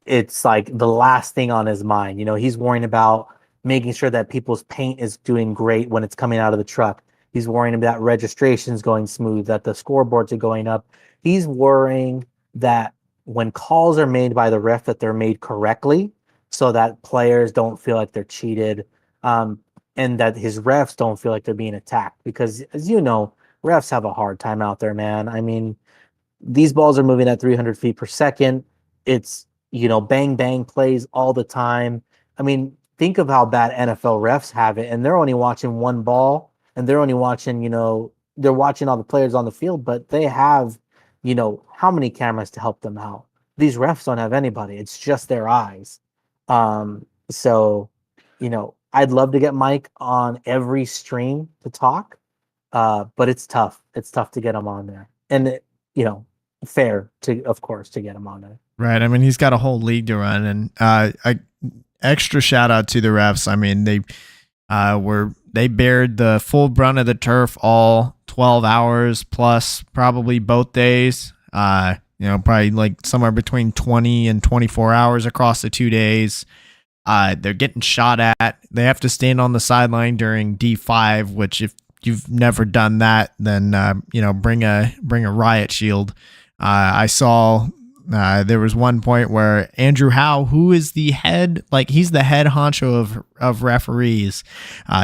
It's like the last thing on his mind. He's worrying about making sure that people's paint is doing great when it's coming out of the truck. He's worrying about registrations going smooth, that the scoreboards are going up. He's worrying that when calls are made by the ref, that they're made correctly so that players don't feel like they're cheated, and that his refs don't feel like they're being attacked. Because, as you know, refs have a hard time out there, man. I mean, these balls are moving at 300 feet per second. It's, bang, bang plays all the time. I mean, think of how bad NFL refs have it, and they're only watching one ball, and they're only watching, they're watching all the players on the field, but they have, how many cameras to help them out? These refs don't have anybody. It's just their eyes. So, I'd love to get Mike on every stream to talk, but it's tough. It's tough to get him on there. And, fair to, of course, to get him on there. Right. I mean, he's got a whole league to run, and extra shout out to the refs. I mean, they bared the full brunt of the turf all 12 hours plus, probably both days. Probably like somewhere between 20 and 24 hours across the 2 days. They're getting shot at. They have to stand on the sideline during D5, which, if you've never done that, then bring a riot shield. I saw there was one point where Andrew Howe, who is he's the head honcho of referees,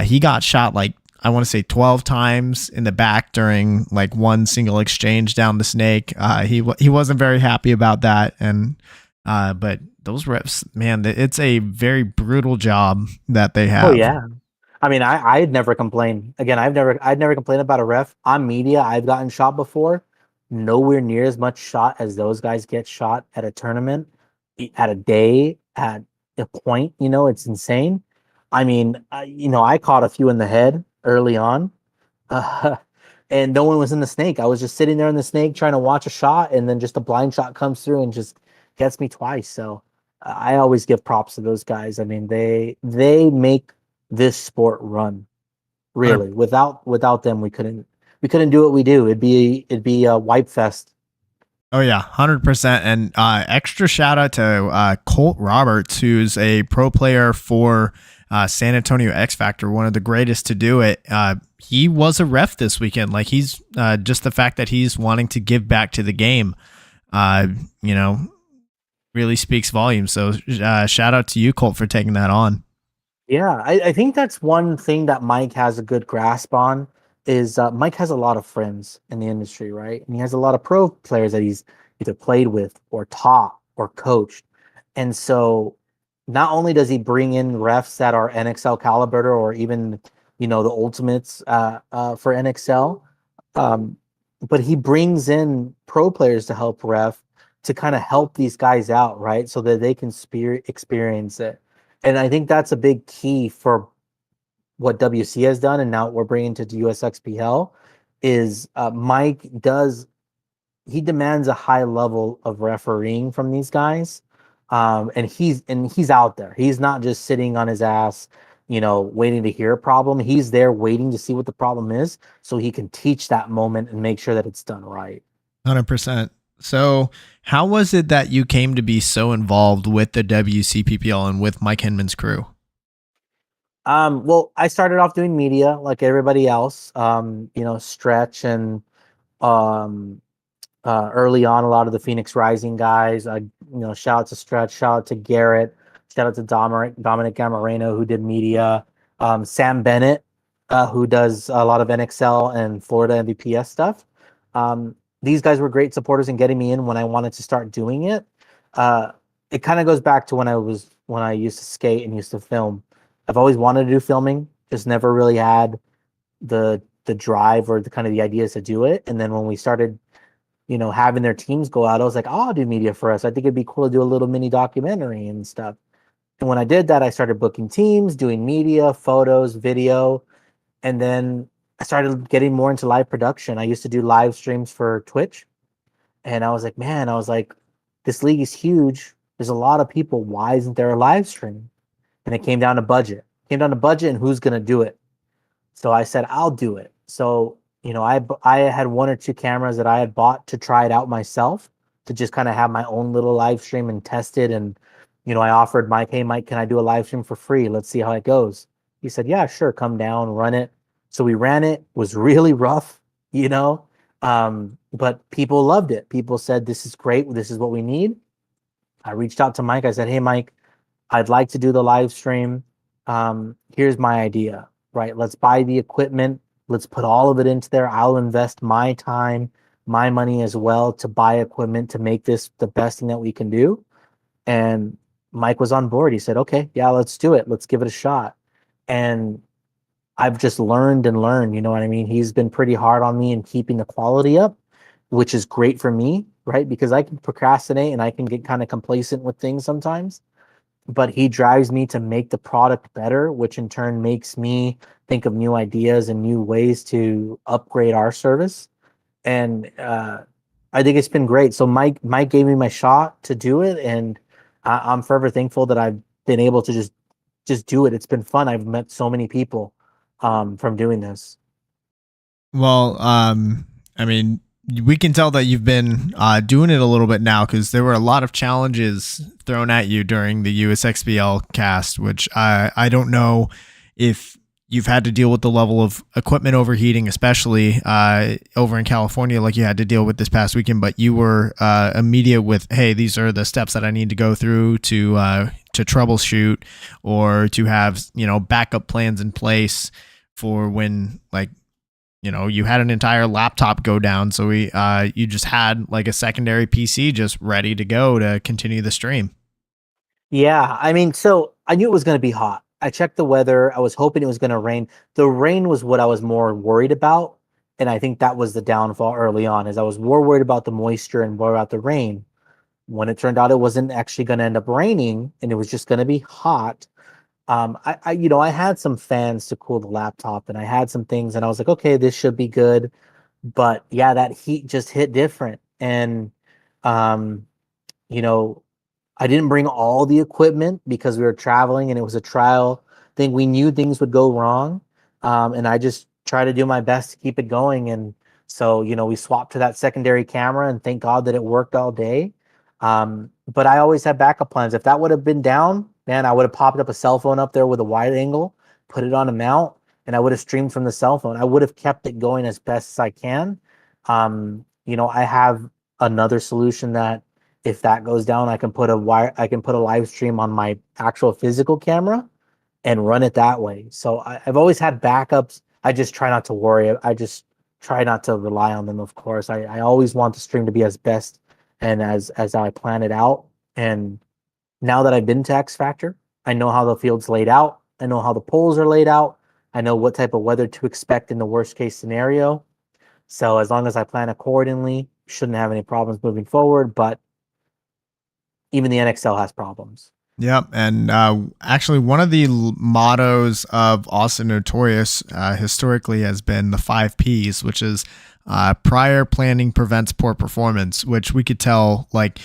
he got shot like, I want to say 12 times in the back during like one single exchange down the snake. He wasn't very happy about that, and but those refs, man, it's a very brutal job that they have. Oh yeah. I mean, I'd never complain. Again, I'd never complained about a ref. On media, I've gotten shot before. Nowhere near as much shot as those guys get shot at a tournament, at a day, at a point. It's insane. I mean, I caught a few in the head early on, uh, and no one was in the snake. I was just sitting there in the snake trying to watch a shot, and then just a blind shot comes through and just gets me twice. So I always give props to those guys. I mean, they make this sport run. Really, without them, we couldn't do what we do. It'd be a wipe fest. Oh yeah, 100%. And extra shout out to Colt Roberts, who's a pro player for San Antonio X Factor, one of the greatest to do it. He was a ref this weekend. Like, he's just the fact that he's wanting to give back to the game, really speaks volumes. So shout out to you, Colt, for taking that on. Yeah, I think that's one thing that Mike has a good grasp on, is Mike has a lot of friends in the industry, right? And he has a lot of pro players that he's either played with or taught or coached. And so not only does he bring in refs that are NXL caliber, or even, the ultimates for NXL, but he brings in pro players to help ref to kind of help these guys out, right? So that they can experience it. And I think that's a big key for what WC has done, and now we're bringing to the USXBL is Mike does he demands a high level of refereeing from these guys, and he's out there. He's not just sitting on his ass, waiting to hear a problem. He's there waiting to see what the problem is, so he can teach that moment and make sure that it's done right. 100%. So, how was it that you came to be so involved with the WCPPL and with Mike Hinman's crew? Well, I started off doing media like everybody else. Stretch and um, early on, a lot of the Phoenix Rising guys. Shout out to Stretch, shout out to Garrett, shout out to Dominic Gamareno, who did media. Sam Bennett, who does a lot of NXL and Florida MVPS stuff. These guys were great supporters in getting me in when I wanted to start doing it. It kind of goes back to when I used to skate and used to film. I've always wanted to do filming, just never really had the drive or the kind of the ideas to do it. And then when we started, having their teams go out, I was like, oh, I'll do media for us. I think it'd be cool to do a little mini documentary and stuff. And when I did that, I started booking teams, doing media, photos, video, and then I started getting more into live production. I used to do live streams for Twitch, and I was like, man, this league is huge. There's a lot of people. Why isn't there a live stream? And it came down to budget. And who's going to do it. So I said, I'll do it. So, I had one or two cameras that I had bought to try it out myself, to just kind of have my own little live stream and test it. And, I offered Mike, hey, Mike, can I do a live stream for free? Let's see how it goes. He said, yeah, sure. Come down, run it. So we ran it. Was really rough, but people loved it. People said, this is great. This is what we need. I reached out to Mike. I said, hey, Mike, I'd like to do the live stream. Here's my idea, right? Let's buy the equipment. Let's put all of it into there. I'll invest my time, my money as well to buy equipment to make this the best thing that we can do. And Mike was on board. He said, okay, yeah, let's do it. Let's give it a shot. And I've just learned and learned, you know what I mean? He's been pretty hard on me in keeping the quality up, which is great for me, right? Because I can procrastinate and I can get kind of complacent with things sometimes. But he drives me to make the product better, which in turn makes me think of new ideas and new ways to upgrade our service. And I think it's been great. So Mike gave me my shot to do it, and I'm forever thankful that I've been able to just do it. It's been fun. I've met so many people from doing this. Well, I mean, we can tell that you've been doing it a little bit now, because there were a lot of challenges thrown at you during the USXBL cast, which I don't know if you've had to deal with the level of equipment overheating, especially over in California, like you had to deal with this past weekend. But you were immediate with, hey, these are the steps that I need to go through to troubleshoot, or to have backup plans in place for when you had an entire laptop go down. So you just had like a secondary PC just ready to go to continue the stream. Yeah, I mean, so I knew it was going to be hot. I checked the weather. I was hoping it was going to rain. The rain was what I was more worried about. And I think that was the downfall early on, is I was more worried about the moisture and more about the rain. When it turned out it wasn't actually going to end up raining and it was just going to be hot. I had some fans to cool the laptop, and I had some things, and I was like, okay, this should be good. But yeah, that heat just hit different. And, um, you know, I didn't bring all the equipment because we were traveling and it was a trial thing. We knew things would go wrong. And I just tried to do my best to keep it going. And so, we swapped to that secondary camera, and thank God that it worked all day. But I always had backup plans. If that would have been down, man, I would have popped up a cell phone up there with a wide angle, put it on a mount, and I would have streamed from the cell phone. I would have kept it going as best as I can. I have another solution that if that goes down, I can put a live stream on my actual physical camera and run it that way. So I've always had backups. I just try not to worry. I just try not to rely on them, of course. I always want the stream to be as best and as I plan it out. And now that I've been to X Factor, I know how the field's laid out. I know how the poles are laid out. I know what type of weather to expect in the worst case scenario. So as long as I plan accordingly, shouldn't have any problems moving forward. But even the NXL has problems. Yep. And actually, one of the mottos of Austin Notorious historically has been the 5 Ps, which is prior planning prevents poor performance, which we could tell, like,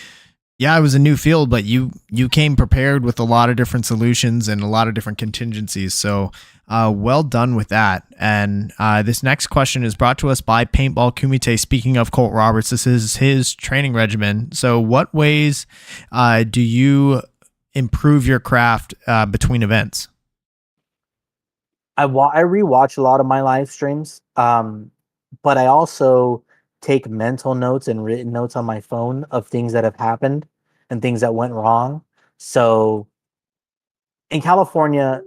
yeah, it was a new field, but you came prepared with a lot of different solutions and a lot of different contingencies. So well done with that. And this next question is brought to us by Paintball Kumite. Speaking of Colt Roberts, this is his training regimen. So what ways do you improve your craft between events? I rewatch a lot of my live streams, but I also take mental notes and written notes on my phone of things that have happened and things that went wrong. So in California,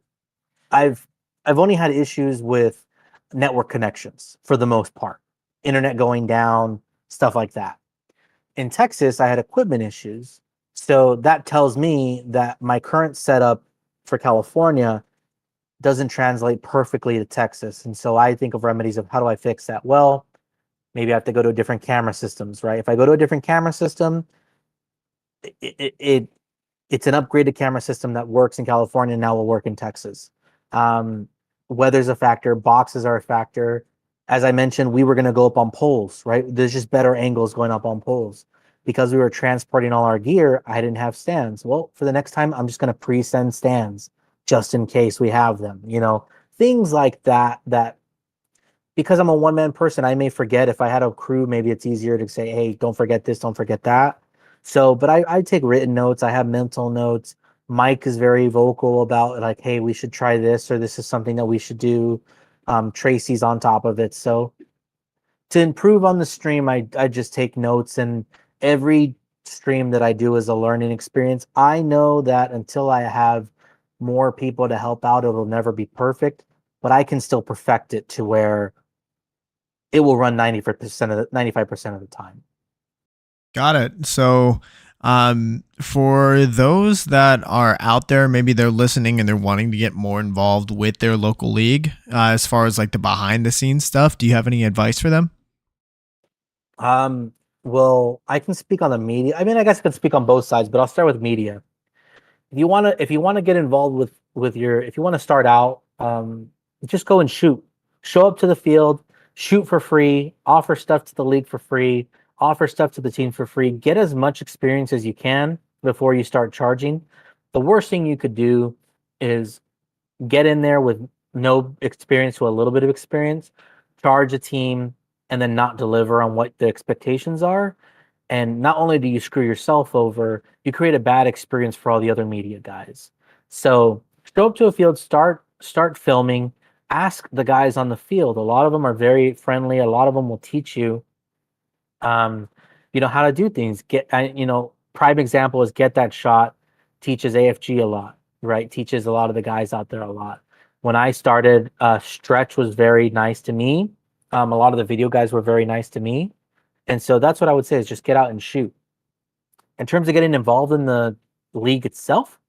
I've only had issues with network connections for the most part, internet going down, stuff like that. In Texas, I had equipment issues. So that tells me that my current setup for California doesn't translate perfectly to Texas. And so I think of remedies of how do I fix that? Well, maybe I have to go to different camera systems, right? If I go to a different camera system, it's an upgraded camera system that works in California and now will work in Texas. Weather's a factor, boxes are a factor. As I mentioned, we were going to go up on poles, right? There's just better angles going up on poles. Because we were transporting all our gear, I didn't have stands. Well, for the next time, I'm just going to pre-send stands just in case we have them. Things like that, because I'm a one-man person, I may forget. If I had a crew, maybe it's easier to say, hey, don't forget this, don't forget that. So, but I take written notes. I have mental notes. Mike is very vocal about like, hey, we should try this, or this is something that we should do. Tracy's on top of it. So to improve on the stream, I just take notes, and every stream that I do is a learning experience. I know that until I have more people to help out, it'll never be perfect, but I can still perfect it to where it will run 95% of the time. Got it. So for those that are out there, maybe they're listening and they're wanting to get more involved with their local league, as far as like the behind the scenes stuff, do you have any advice for them? Well, I can speak on the media. I mean, I guess I can speak on both sides, but I'll start with media. If you want to get involved if you want to start out, just go and shoot. Show up to the field, shoot for free, offer stuff to the league for free, offer stuff to the team for free. Get as much experience as you can before you start charging. The worst thing you could do is get in there with no experience to a little bit of experience, charge a team, and then not deliver on what the expectations are. And not only do you screw yourself over, you create a bad experience for all the other media guys. So show up to a field, start filming, ask the guys on the field. A lot of them are very friendly. A lot of them will teach you, how to do things. Prime example is Get That Shot teaches AFG a lot, right? Teaches a lot of the guys out there a lot. When I started, Stretch was very nice to me. A lot of the video guys were very nice to me. And so that's what I would say is just get out and shoot. In terms of getting involved in the league itself,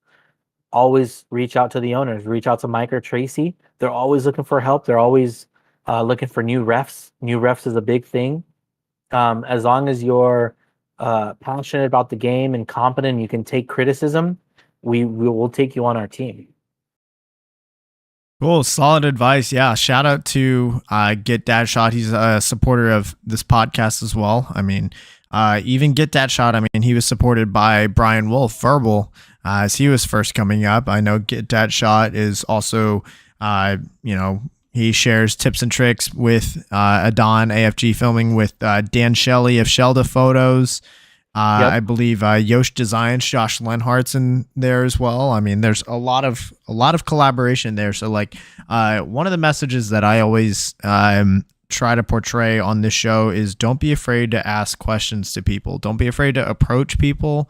always reach out to the owners, reach out to Mike or Tracy. They're always looking for help. They're always looking for new refs. New refs is a big thing. As long as you're passionate about the game and competent, you can take criticism, we will take you on our team. Cool. Solid advice. Yeah. Shout out to Get That Shot. He's a supporter of this podcast as well. I mean, even Get That Shot, I mean, he was supported by Brian Wolf, Verbal, as he was first coming up. I know Get That Shot is also, he shares tips and tricks with Adon AFG filming with Dan Shelley of Shelda Photos. Yep. I believe Yosh Designs, Josh Lenhart's in there as well. I mean, there's a lot of collaboration there. So like one of the messages that I always try to portray on this show is don't be afraid to ask questions to people. Don't be afraid to approach people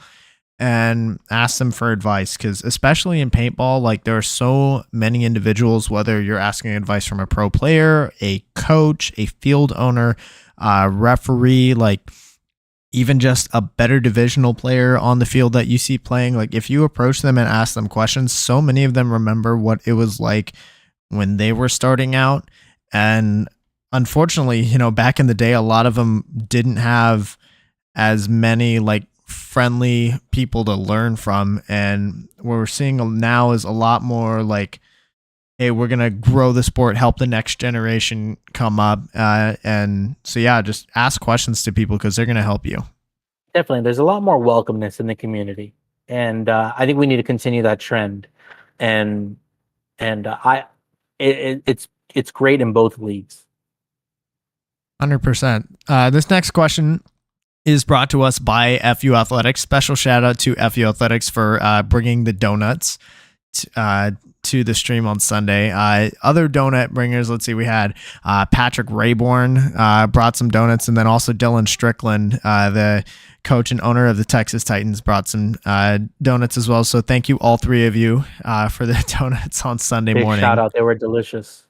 and ask them for advice, because especially in paintball, like there are so many individuals, whether you're asking advice from a pro player, a coach, a field owner, referee, like even just a better divisional player on the field that you see playing, like if you approach them and ask them questions, so many of them remember what it was like when they were starting out. And unfortunately, back in the day, a lot of them didn't have as many like friendly people to learn from. And what we're seeing now is a lot more like, hey, we're going to grow the sport, help the next generation come up. And so, yeah, just ask questions to people because they're going to help you. Definitely, there's a lot more welcomeness in the community, and I think we need to continue that trend. And it's great in both leagues. 100%. This next question is brought to us by FU Athletics. Special shout out to FU Athletics for bringing the donuts to the stream on Sunday. Other donut bringers, let's see, we had Patrick Rayborn brought some donuts, and then also Dylan Strickland, the coach and owner of the Texas Titans, brought some donuts as well. So thank you, all three of you, for the donuts on Sunday morning. Shout out, they were delicious.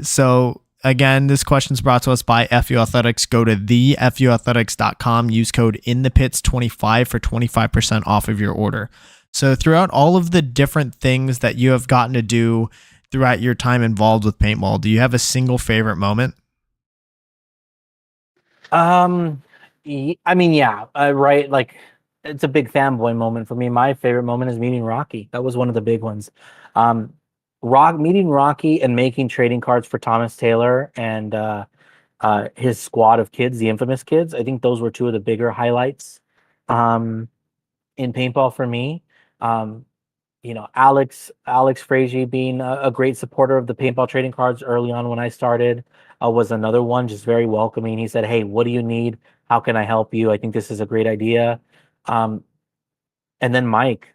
So again, this question is brought to us by FU Athletics. Go to thefuathletics.com. Use code inthepits25 for 25% off of your order. So throughout all of the different things that you have gotten to do throughout your time involved with paintball, do you have a single favorite moment? I mean, yeah, right. Like, it's a big fanboy moment for me. My favorite moment is meeting Rocky. That was one of the big ones. Meeting Rocky and making trading cards for Thomas Taylor and his squad of kids, the infamous kids. I think those were two of the bigger highlights in paintball for me. Alex Frazier being a great supporter of the paintball trading cards early on when I started was another one, just very welcoming. He said, "Hey, what do you need? How can I help you? I think this is a great idea." And then Mike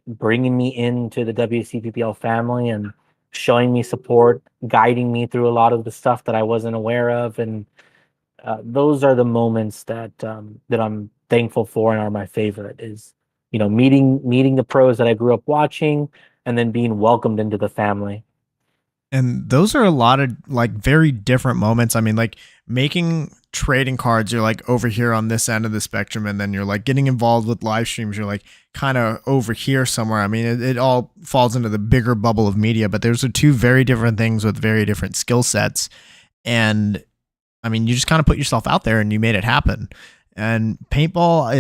bringing me into the WCPPL family and showing me support, guiding me through a lot of the stuff that I wasn't aware of. And those are the moments that I'm thankful for and are my favorite, is meeting the pros that I grew up watching and then being welcomed into the family. And those are a lot of like very different moments. I mean, like making trading cards, you're like over here on this end of the spectrum, and then you're like getting involved with live streams, you're like kind of over here somewhere. I mean, it all falls into the bigger bubble of media, but those are two very different things with very different skill sets. And I mean, you just kind of put yourself out there and you made it happen. And paintball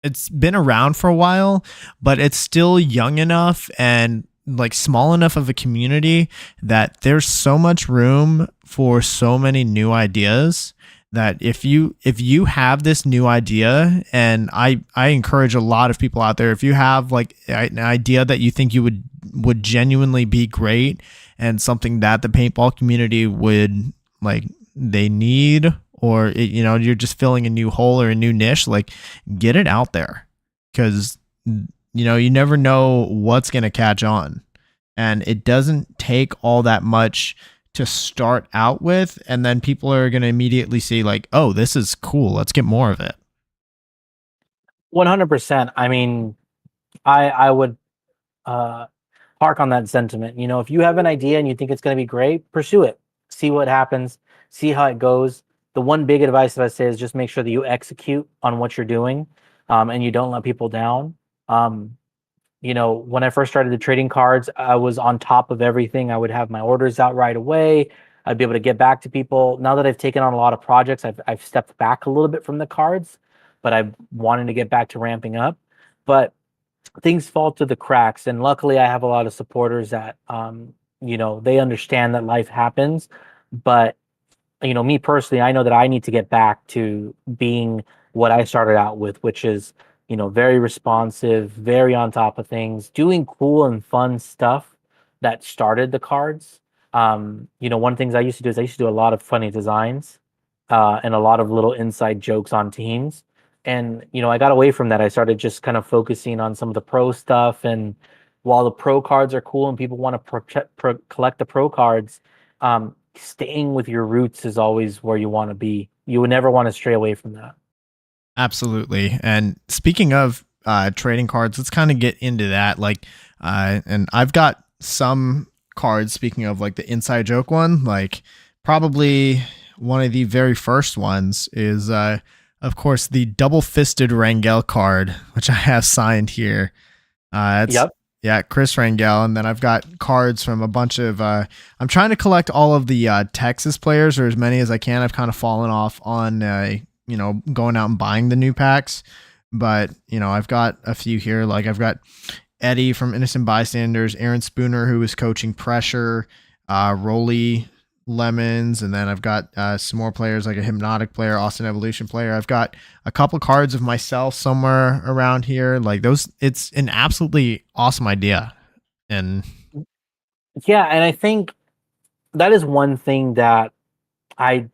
it's been around for a while, but it's still young enough and like small enough of a community that there's so much room for so many new ideas that if you have this new idea, and I encourage a lot of people out there, if you have like an idea that you think you would genuinely be great and something that the paintball community would like, they need, or you're just filling a new hole or a new niche, like get it out there, because you never know what's going to catch on, and it doesn't take all that much to start out with, and then people are going to immediately see like, oh, this is cool, let's get more of it. 100%. I mean, I would park on that sentiment. If you have an idea and you think it's going to be great, pursue it, see what happens, see how it goes. The one big advice that I say is just make sure that you execute on what you're doing, and you don't let people down. When I first started the trading cards, I was on top of everything. I would have my orders out right away. I'd be able to get back to people. Now that I've taken on a lot of projects, I've stepped back a little bit from the cards, but I'm wanting to get back to ramping up. But things fall through the cracks, and luckily I have a lot of supporters that they understand that life happens. But me personally, I know that I need to get back to being what I started out with, which is, very responsive, very on top of things, doing cool and fun stuff that started the cards. One of the things I used to do is I used to do a lot of funny designs and a lot of little inside jokes on teams. And, I got away from that. I started just kind of focusing on some of the pro stuff. And while the pro cards are cool and people want to collect the pro cards, staying with your roots is always where you want to be. You would never want to stray away from that. Absolutely. And speaking of trading cards, let's kind of get into that. Like, and I've got some cards, speaking of like the inside joke one, like probably one of the very first ones is, of course, the double fisted Rangel card, which I have signed here. Yep. Yeah, Chris Rangel. And then I've got cards from a bunch of, I'm trying to collect all of the Texas players, or as many as I can. I've kind of fallen off on, going out and buying the new packs. But, I've got a few here. Like I've got Eddie from Innocent Bystanders, Aaron Spooner, who was coaching Pressure, Rolly Lemons, and then I've got some more players like a Hypnotic player, Austin Evolution player. I've got a couple cards of myself somewhere around here. Like those, it's an absolutely awesome idea. And Yeah, and I think that is one thing that I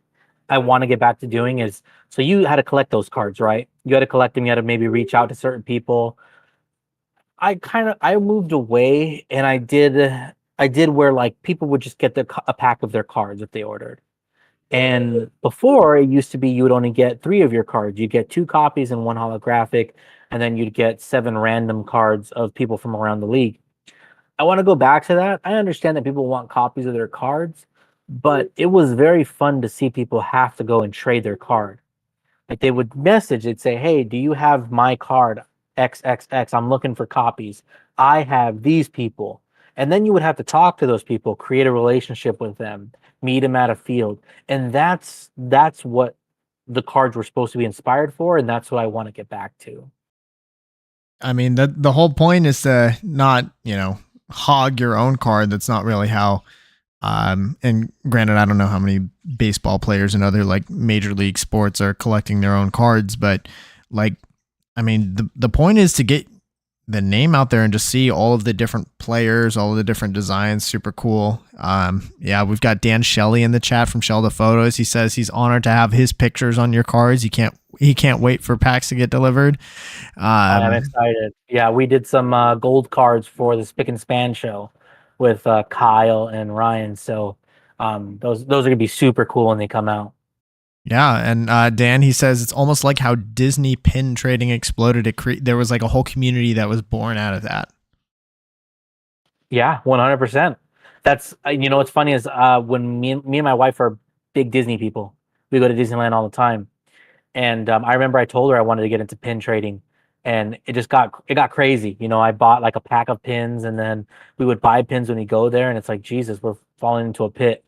want to get back to doing is, so you had to collect those cards, right? You had to collect them, you had to maybe reach out to certain people. I moved away, and I did where like people would just get a pack of their cards if they ordered. And before it used to be you would only get 3 of your cards. You'd get 2 copies and 1 holographic, and then you'd get 7 random cards of people from around the league. I want to go back to that. I understand that people want copies of their cards, but it was very fun to see people have to go and trade their card. Like they would message, they'd say, "Hey, do you have my card XXX? I'm looking for copies. I have these people." And then you would have to talk to those people, create a relationship with them, meet them at a field. And that's what the cards were supposed to be inspired for, and that's what I want to get back to. I mean, the whole point is to not, hog your own card. That's not really how. And granted, I don't know how many baseball players and other like major league sports are collecting their own cards, but like, I mean, the point is to get the name out there and just see all of the different players, all of the different designs. Super cool. Yeah, we've got Dan Shelley in the chat from Shelda Photos. He says he's honored to have his pictures on your cards. He can't wait for packs to get delivered. I'm excited. Yeah, we did some gold cards for the Spick and Span show with Kyle and Ryan. So those are gonna be super cool when they come out. Yeah, and Dan, he says it's almost like how Disney pin trading exploded. There was like a whole community that was born out of that. Yeah, 100%. That's what's funny is when me and my wife are big Disney people. We go to Disneyland all the time, and I remember I told her I wanted to get into pin trading, and it got crazy. I bought like a pack of pins, and then we would buy pins when we go there, and it's like, Jesus, we're falling into a pit.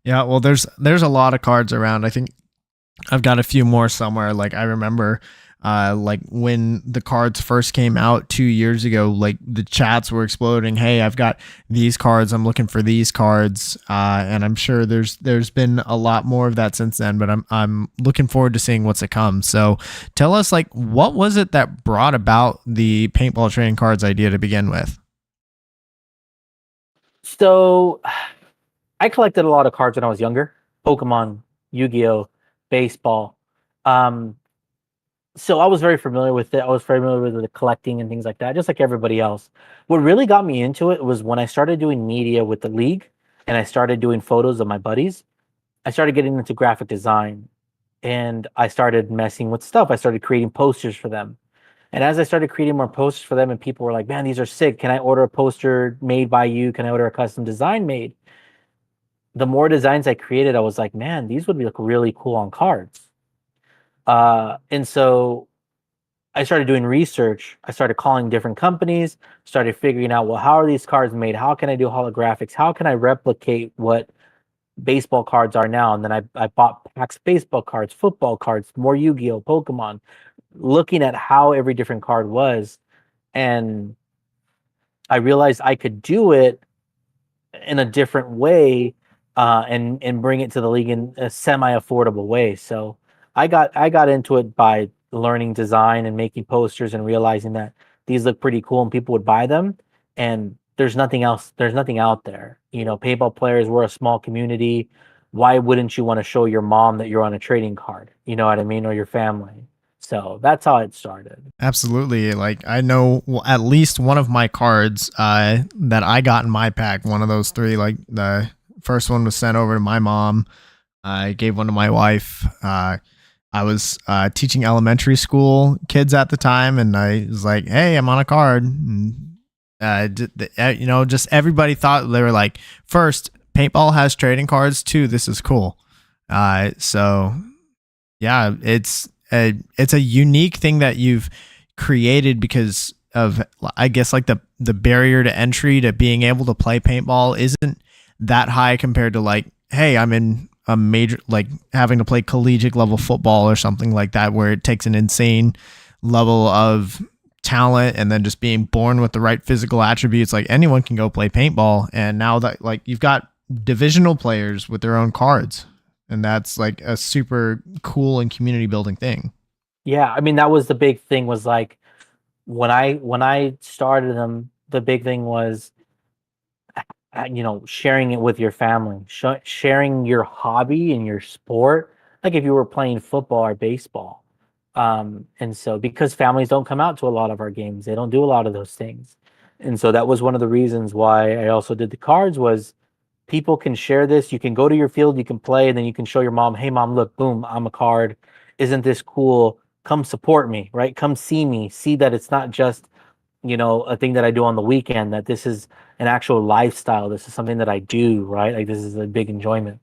Yeah, well, there's a lot of cards around. I think I've got a few more somewhere. Like I remember, like when the cards first came out 2 years ago, like the chats were exploding. Hey, I've got these cards. I'm looking for these cards, and I'm sure there's been a lot more of that since then. But I'm looking forward to seeing what's to come. So tell us, like, what was it that brought about the paintball trading cards idea to begin with? So I collected a lot of cards when I was younger. Pokemon, Yu-Gi-Oh, baseball. So I was very familiar with it. I was familiar with the collecting and things like that, just like everybody else. What really got me into it was when I started doing media with the league and I started doing photos of my buddies. I started getting into graphic design, and I started messing with stuff. I started creating posters for them. And as I started creating more posters for them and people were like, "Man, these are sick. Can I order a poster made by you? Can I order a custom design made?" The more designs I created, I was like, "Man, these would be like really cool on cards." And so I started doing research. I started calling different companies, started figuring out, well, how are these cards made? How can I do holographics? How can I replicate what baseball cards are now? And then I bought packs, baseball cards, football cards, more Yu-Gi-Oh, Pokemon, looking at how every different card was. And I realized I could do it in a different way, and bring it to the league in a semi-affordable way. So I got into it by learning design and making posters and realizing that these look pretty cool and people would buy them. And there's nothing else. There's nothing out there. Paintball players, we're a small community. Why wouldn't you want to show your mom that you're on a trading card? You know what I mean? Or your family. So that's how it started. Absolutely. Like I know at least one of my cards that I got in my pack, one of those 3, like the first one was sent over to my mom. I gave one to my wife. I was teaching elementary school kids at the time, and I was like, "Hey, I'm on a card." And, just everybody thought they were like, first, paintball has trading cards. 2, this is cool. So yeah, it's a unique thing that you've created because of, I guess, like the barrier to entry to being able to play paintball isn't that high compared to like, hey, I'm in a major, like having to play collegiate level football or something like that, where it takes an insane level of talent and then just being born with the right physical attributes. Like anyone can go play paintball. And now that like you've got divisional players with their own cards, and that's like a super cool and community building thing. Yeah, I mean that was the big thing was like when I started them, the big thing was sharing it with your family, sharing your hobby and your sport, like if you were playing football or baseball. And so because families don't come out to a lot of our games, they don't do a lot of those things. And so that was one of the reasons why I also did the cards was people can share this. You can go to your field, you can play, and then you can show your mom, hey mom, look, boom, I'm a card. Isn't this cool? Come support me, right? Come see me. See that it's not just, a thing that I do on the weekend, that this is an actual lifestyle. This is something that I do, right? Like this is a big enjoyment.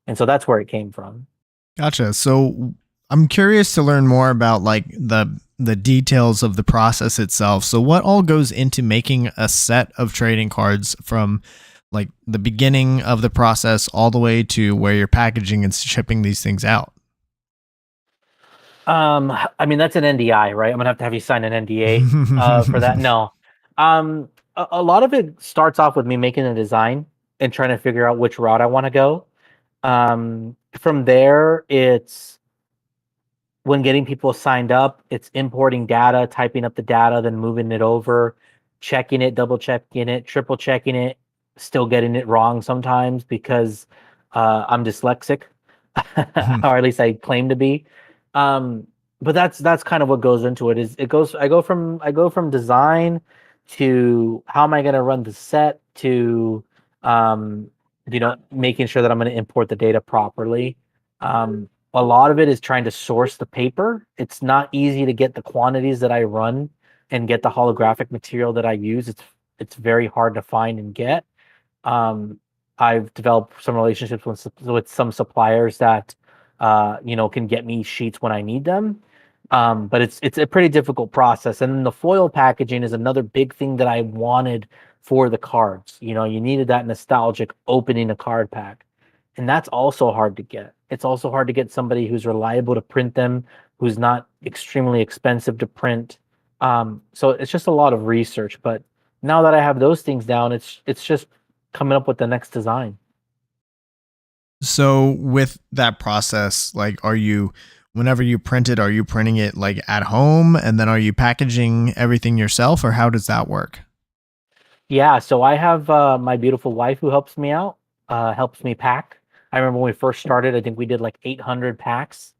And so that's where it came from. Gotcha. So I'm curious to learn more about like the details of the process itself. So what all goes into making a set of trading cards from like the beginning of the process all the way to where you're packaging and shipping these things out? I mean that's an NDI, right? I'm gonna have you sign an NDA for that. No. A lot of it starts off with me making a design and trying to figure out which route I want to go. From there, it's when getting people signed up, it's importing data, typing up the data, then moving it over, checking it, double checking it, triple checking it, still getting it wrong sometimes because I'm dyslexic, or at least I claim to be. But that's kind of what goes into it. Is it goes I go from design to how am I going to run the set to making sure that I'm going to import the data properly. A lot of it is trying to source the paper. It's not easy to get the quantities that I run and get the holographic material that I use. It's very hard to find and get. Um, I've developed some relationships with some suppliers that can get me sheets when I need them. But it's a pretty difficult process. And then the foil packaging is another big thing that I wanted for the cards. You needed that nostalgic opening a card pack. And that's also hard to get. It's also hard to get somebody who's reliable to print them, who's not extremely expensive to print. So it's just a lot of research. But now that I have those things down, it's just coming up with the next design. So with that process, like whenever you print it, are you printing it like at home and then are you packaging everything yourself, or how does that work? Yeah, so I have my beautiful wife who helps me out, helps me pack. I remember when we first started, I think we did like 800 packs.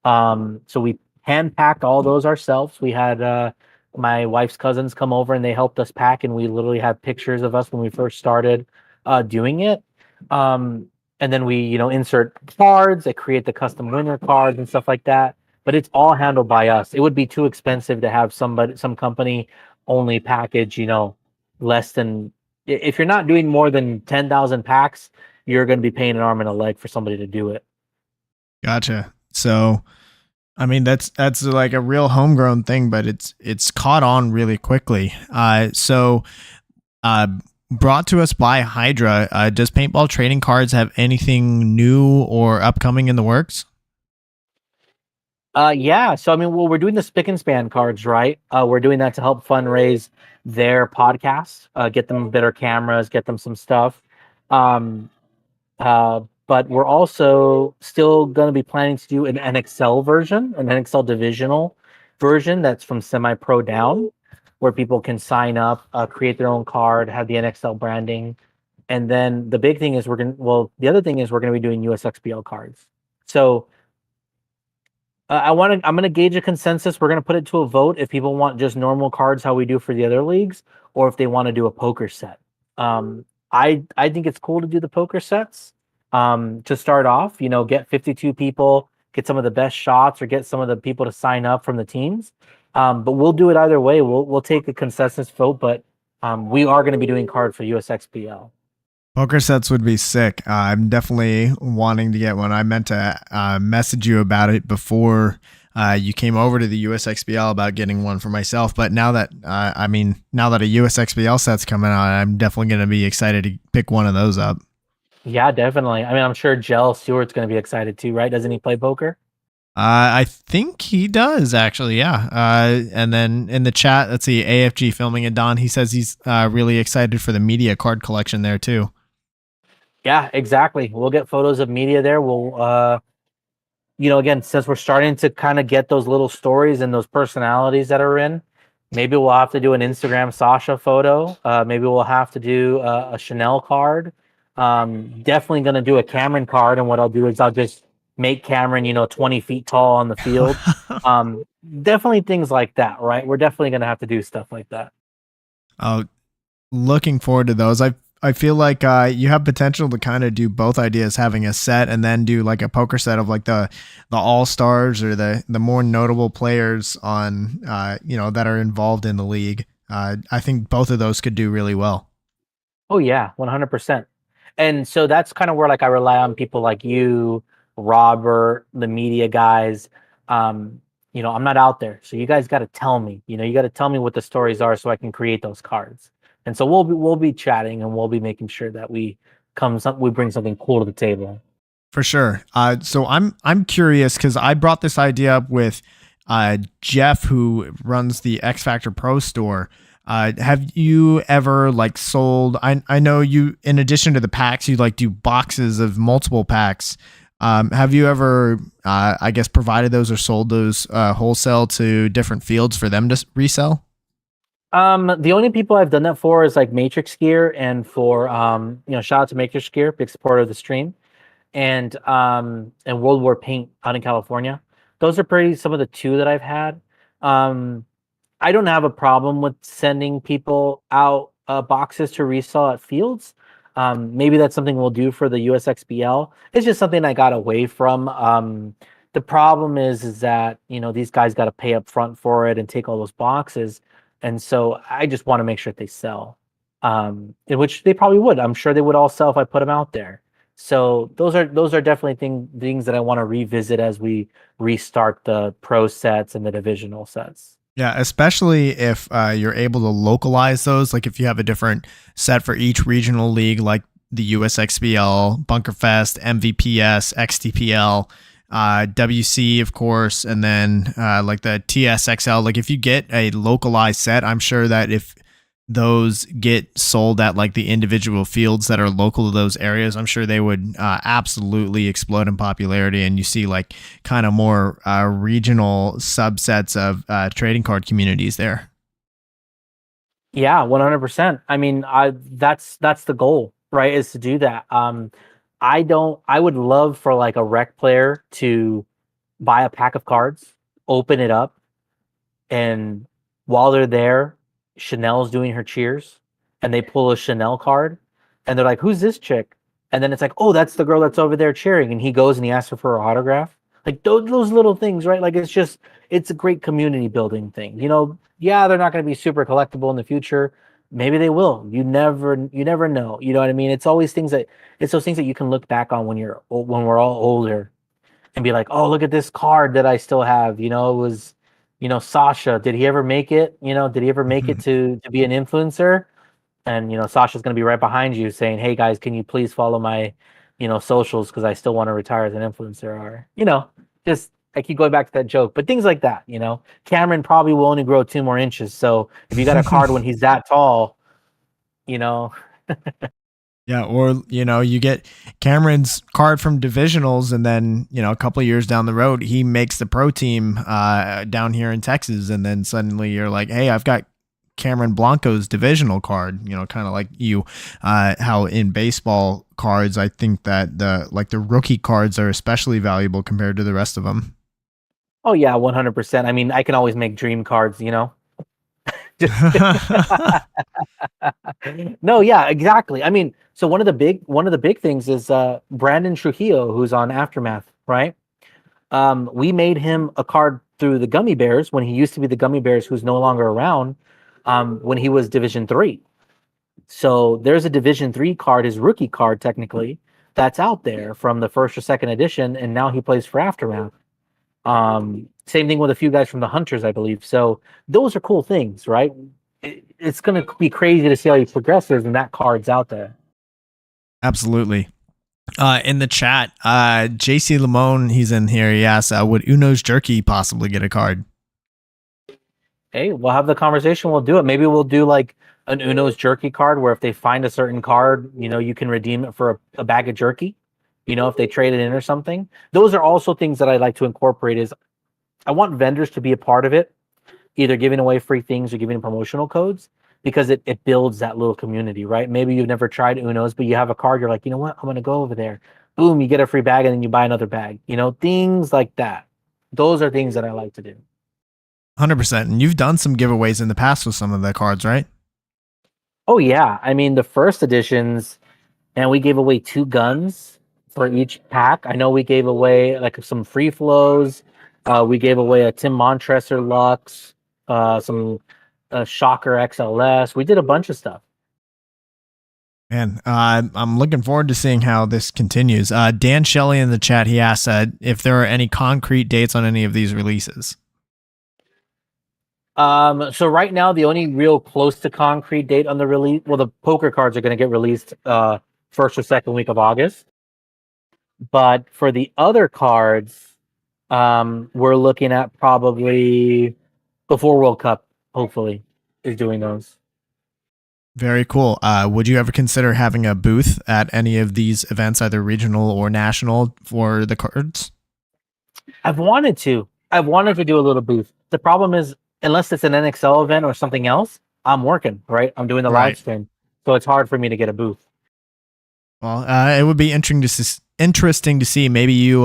So we hand packed all those ourselves. We had my wife's cousins come over and they helped us pack, and we literally have pictures of us when we first started doing it. And then we, insert cards, that create the custom winner cards and stuff like that. But it's all handled by us. It would be too expensive to have some company only package, less than if you're not doing more than 10,000 packs, you're going to be paying an arm and a leg for somebody to do it. Gotcha. So, I mean, that's like a real homegrown thing, but it's caught on really quickly. Brought to us by Hydra, does Paintball Trading Cards have anything new or upcoming in the works? Yeah. So I mean, well, we're doing the Spick and Span cards, right? We're doing that to help fundraise their podcast, get them better cameras, get them some stuff. Um, but we're also still going to be planning to do an NXL version, an NXL divisional version that's from semi-pro down, where people can sign up, create their own card, have the NXL branding. And then the big thing is the other thing is we're going to be doing USXBL cards. So I'm going to gauge a consensus. We're going to put it to a vote if people want just normal cards, how we do for the other leagues, or if they want to do a poker set. I think it's cool to do the poker sets to start off, get 52 people, get some of the best shots, or get some of the people to sign up from the teams. But we'll do it either way. We'll take a consensus vote, but we are going to be doing cards for USXBL. Poker sets would be sick. I'm definitely wanting to get one. I meant to message you about it before you came over to the USXBL about getting one for myself. But now that now that a USXBL set's coming out, I'm definitely going to be excited to pick one of those up. Yeah, definitely. I mean, I'm sure Jell Stewart's going to be excited too, right? Doesn't he play poker? I think he does actually, yeah. And then in the chat, let's see, AFG filming and Don. He says he's really excited for the media card collection there too. Yeah, exactly. We'll get photos of media there. We'll, again, since we're starting to kind of get those little stories and those personalities that are in, maybe we'll have to do an Instagram Sasha photo. Maybe we'll have to do a Chanel card. Definitely going to do a Cameron card. And what I'll do is I'll just make Cameron, 20 feet tall on the field. Um, Definitely things like that, right? We're definitely going to have to do stuff like that. Oh, looking forward to those. I feel like you have potential to kind of do both ideas, having a set and then do like a poker set of like the all stars or the more notable players on that are involved in the league. I think both of those could do really well. Oh yeah, 100%. And so that's kind of where like I rely on people like you, Robert, the media guys. I'm not out there. So you guys got to tell me, you got to tell me what the stories are so I can create those cards. And so we'll be chatting and we'll be making sure that we bring something cool to the table. For sure. So I'm curious because I brought this idea up with Jeff, who runs the X Factor Pro store. Have you ever like sold? I know you, in addition to the packs, you like do boxes of multiple packs. Have you ever, I guess, provided those or sold those wholesale to different fields for them to resell? The only people I've done that for is like Matrix Gear and for shout out to Matrix Gear, big supporter of the stream, and World War Paint out in California. Those are pretty some of the two that I've had. Um, I don't have a problem with sending people out boxes to resell at fields. Maybe that's something we'll do for the USXBL. It's just something I got away from. The problem is that these guys got to pay up front for it and take all those boxes, and so I just want to make sure that they sell. In which they probably would. I'm sure they would all sell if I put them out there. So those are definitely things that I want to revisit as we restart the pro sets and the divisional sets. Yeah, especially if you're able to localize those. Like if you have a different set for each regional league, like the USXBL, Bunkerfest, MVPS, XTPL, WC, of course, and then like the TSXL. Like if you get a localized set, I'm sure that if those get sold at like the individual fields that are local to those areas, I'm sure they would absolutely explode in popularity. And you see like kind of more regional subsets of trading card communities there. Yeah, 100%. I mean, that's the goal, right? Is to do that. I would love for like a rec player to buy a pack of cards, open it up, and while they're there, Chanel's doing her cheers, and they pull a Chanel card, and they're like, "Who's this chick?" And then it's like, "Oh, that's the girl that's over there cheering." And he goes and he asks her for her autograph. Like those little things, right? Like it's a great community building thing. Yeah, they're not going to be super collectible in the future. Maybe they will. You never know. You know what I mean? It's those things that you can look back on when we're all older and be like, oh, look at this card that I still have. It was, Sasha. Did he ever make it? Did he ever make it to be an influencer? And Sasha's gonna be right behind you saying, hey guys, can you please follow my, socials because I still want to retire as an influencer, or just I keep going back to that joke, but things like that. Cameron probably will only grow 2 more inches. So if you got a card when he's that tall, you know, Yeah, or you get Cameron's card from divisionals, and then a couple of years down the road, he makes the pro team down here in Texas, and then suddenly you're like, hey, I've got Cameron Blanco's divisional card. Kind of like you, how in baseball cards, I think that the rookie cards are especially valuable compared to the rest of them. oh yeah, 100%. I mean, I can always make dream cards. No, yeah, exactly. I mean, so one of the big things is Brandon Trujillo, who's on Aftermath, right? We made him a card through the Gummy Bears when he used to be the Gummy Bears, who's no longer around. When he was Division 3, so there's a Division 3 card, his rookie card technically, that's out there from the first or second edition, and now he plays for Aftermath. Same thing with a few guys from the Hunters, I believe. So those are cool things, right? It's going to be crazy to see how he progresses, and that card's out there. Absolutely. In the chat, JC Lamone, he's in here. He asks, would Uno's Jerky possibly get a card? Hey, we'll have the conversation. We'll do it. Maybe we'll do like an Uno's jerky card where if they find a certain card, you can redeem it for a bag of jerky. If they trade it in or something. Those are also things that I like to incorporate. Is I want vendors to be a part of it, either giving away free things or giving promotional codes, because it builds that little community, right? Maybe you've never tried Uno's, but you have a card. You're like, you know what? I'm gonna go over there. Boom, you get a free bag, and then you buy another bag. Things like that. Those are things that I like to do. 100%. And you've done some giveaways in the past with some of the cards, right? Oh yeah, I mean the first editions, and we gave away 2 guns for each pack. I know we gave away like some free flows. We gave away a Tim Montresor Lux, some Shocker XLS. We did a bunch of stuff. Man, I'm looking forward to seeing how this continues. Dan Shelley in the chat, he asked if there are any concrete dates on any of these releases. So right now, the only real close to concrete date on the release, well, the poker cards are going to get released first or second week of August. But for the other cards, we're looking at probably before World Cup, hopefully, is doing those. Very cool. Would you ever consider having a booth at any of these events, either regional or national, for the cards? I've wanted to do a little booth. The problem is, unless it's an NXL event or something else, I'm working, right? I'm doing the live stream. So it's hard for me to get a booth. Well, it would be interesting to see. Maybe you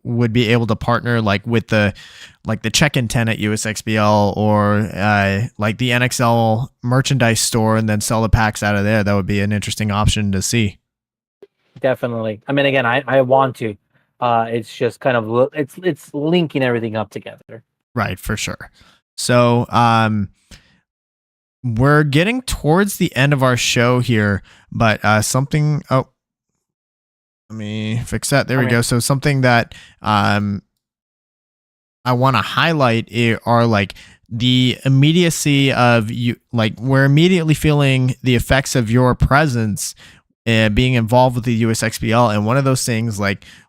would be able to partner with the check-in tent at USXBL or like the NXL merchandise store and then sell the packs out of there. That would be an interesting option to see. Definitely. I mean, again, I want to. It's just kind of it's linking everything up together. Right, for sure. So, we're getting towards the end of our show here, but something. Oh, let me fix that. There we go. So something that I want to highlight are the immediacy of you. We're immediately feeling the effects of your presence. Being involved with the USXBL, and one of those things,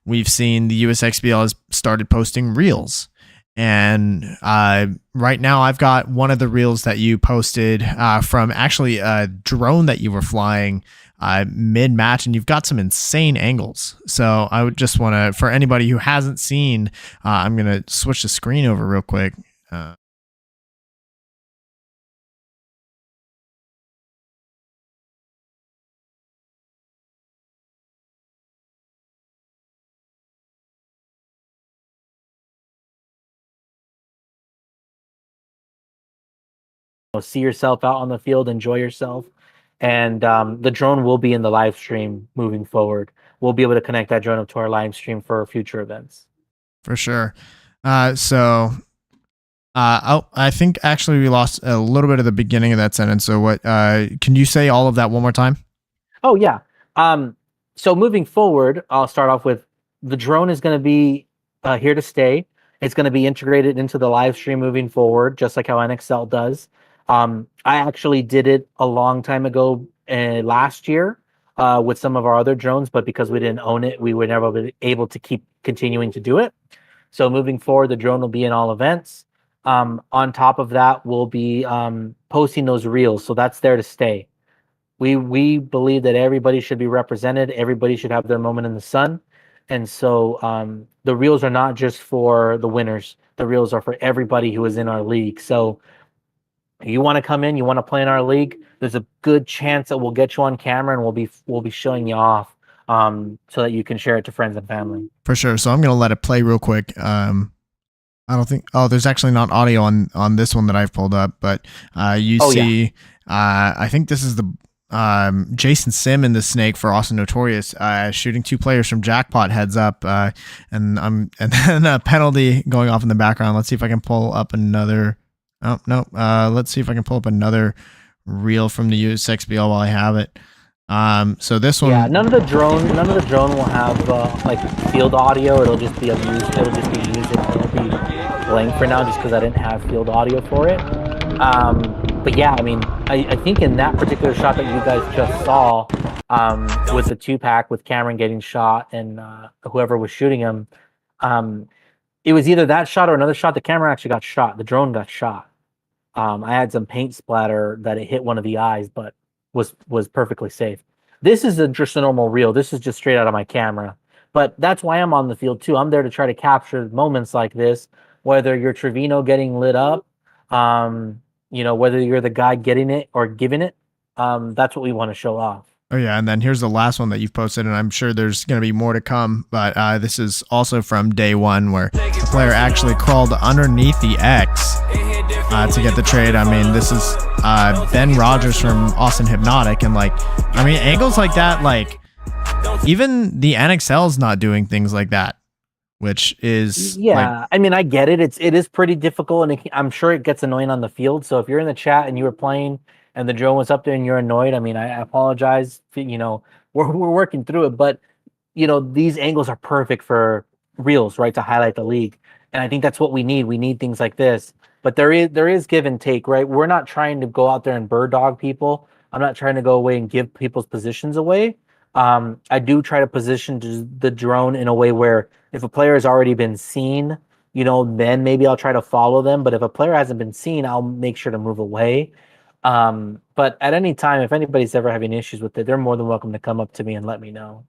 we've seen the USXBL has started posting reels. And right now I've got one of the reels that you posted from actually a drone that you were flying mid-match, and you've got some insane angles. So I would just want to, for anybody who hasn't seen, I'm going to switch the screen over real quick. See yourself out on the field, enjoy yourself. And the drone will be in the live stream moving forward. We'll be able to connect that drone up to our live stream for future events. For sure. I think actually we lost a little bit of the beginning of that sentence. So what, can you say all of that one more time? Oh yeah. So moving forward, I'll start off with the drone is going to be here to stay. It's going to be integrated into the live stream moving forward, just like how NXL does. I actually did it a long time ago last year with some of our other drones, but because we didn't own it, we were never able to keep continuing to do it. So moving forward, the drone will be in all events. On top of that, we'll be posting those reels. So that's there to stay. We believe that everybody should be represented. Everybody should have their moment in the sun. And so the reels are not just for the winners. The reels are for everybody who is in our league. So you want to come in, you want to play in our league, there's a good chance that we'll get you on camera and we'll be showing you off so that you can share it to friends and family. For sure. So I'm going to let it play real quick. I don't think, there's actually not audio on this one that I've pulled up, but see, yeah. I think this is the Jason Sim in the Snake for Austin Notorious, shooting 2 players from Jackpot heads up, and then a penalty going off in the background. Let's see if I can pull up another. Oh no! Let's see if I can pull up another reel from the USXBL while I have it. So this one. Yeah, none of the drone will have field audio. It'll just be music. It'll just be music. It'll be blank for now, just because I didn't have field audio for it. But yeah, I mean, I think in that particular shot that you guys just saw, with the 2-pack with Cameron getting shot and whoever was shooting him, um, it was either that shot or another shot. The camera actually got shot. The drone got shot. I had some paint splatter that it hit one of the eyes, but was perfectly safe. This is just a normal reel. This is just straight out of my camera. But that's why I'm on the field too. I'm there to try to capture moments like this, whether you're Trevino getting lit up, whether you're the guy getting it or giving it. That's what we want to show off. Oh, yeah. And then here's the last one that you've posted, and I'm sure there's going to be more to come. But this is also from day one where the player actually crawled underneath the X to get the trade. I mean, this is Ben Rogers from Austin Hypnotic. And, angles like that, even the NXL's not doing things like that, which is... Yeah, I mean, I get it. It is pretty difficult, and I'm sure it gets annoying on the field. So if you're in the chat and you were playing and the drone was up there and you're annoyed, I mean, I apologize. We're working through it, but these angles are perfect for reels, right? To highlight the league. And I think that's what we need. We need things like this. But there is give and take, right? We're not trying to go out there and bird dog people. I'm not trying to go away and give people's positions away. I do try to position the drone in a way where if a player has already been seen, then maybe I'll try to follow them. But if a player hasn't been seen, I'll make sure to move away. But at any time, if anybody's ever having issues with it, they're more than welcome to come up to me and let me know.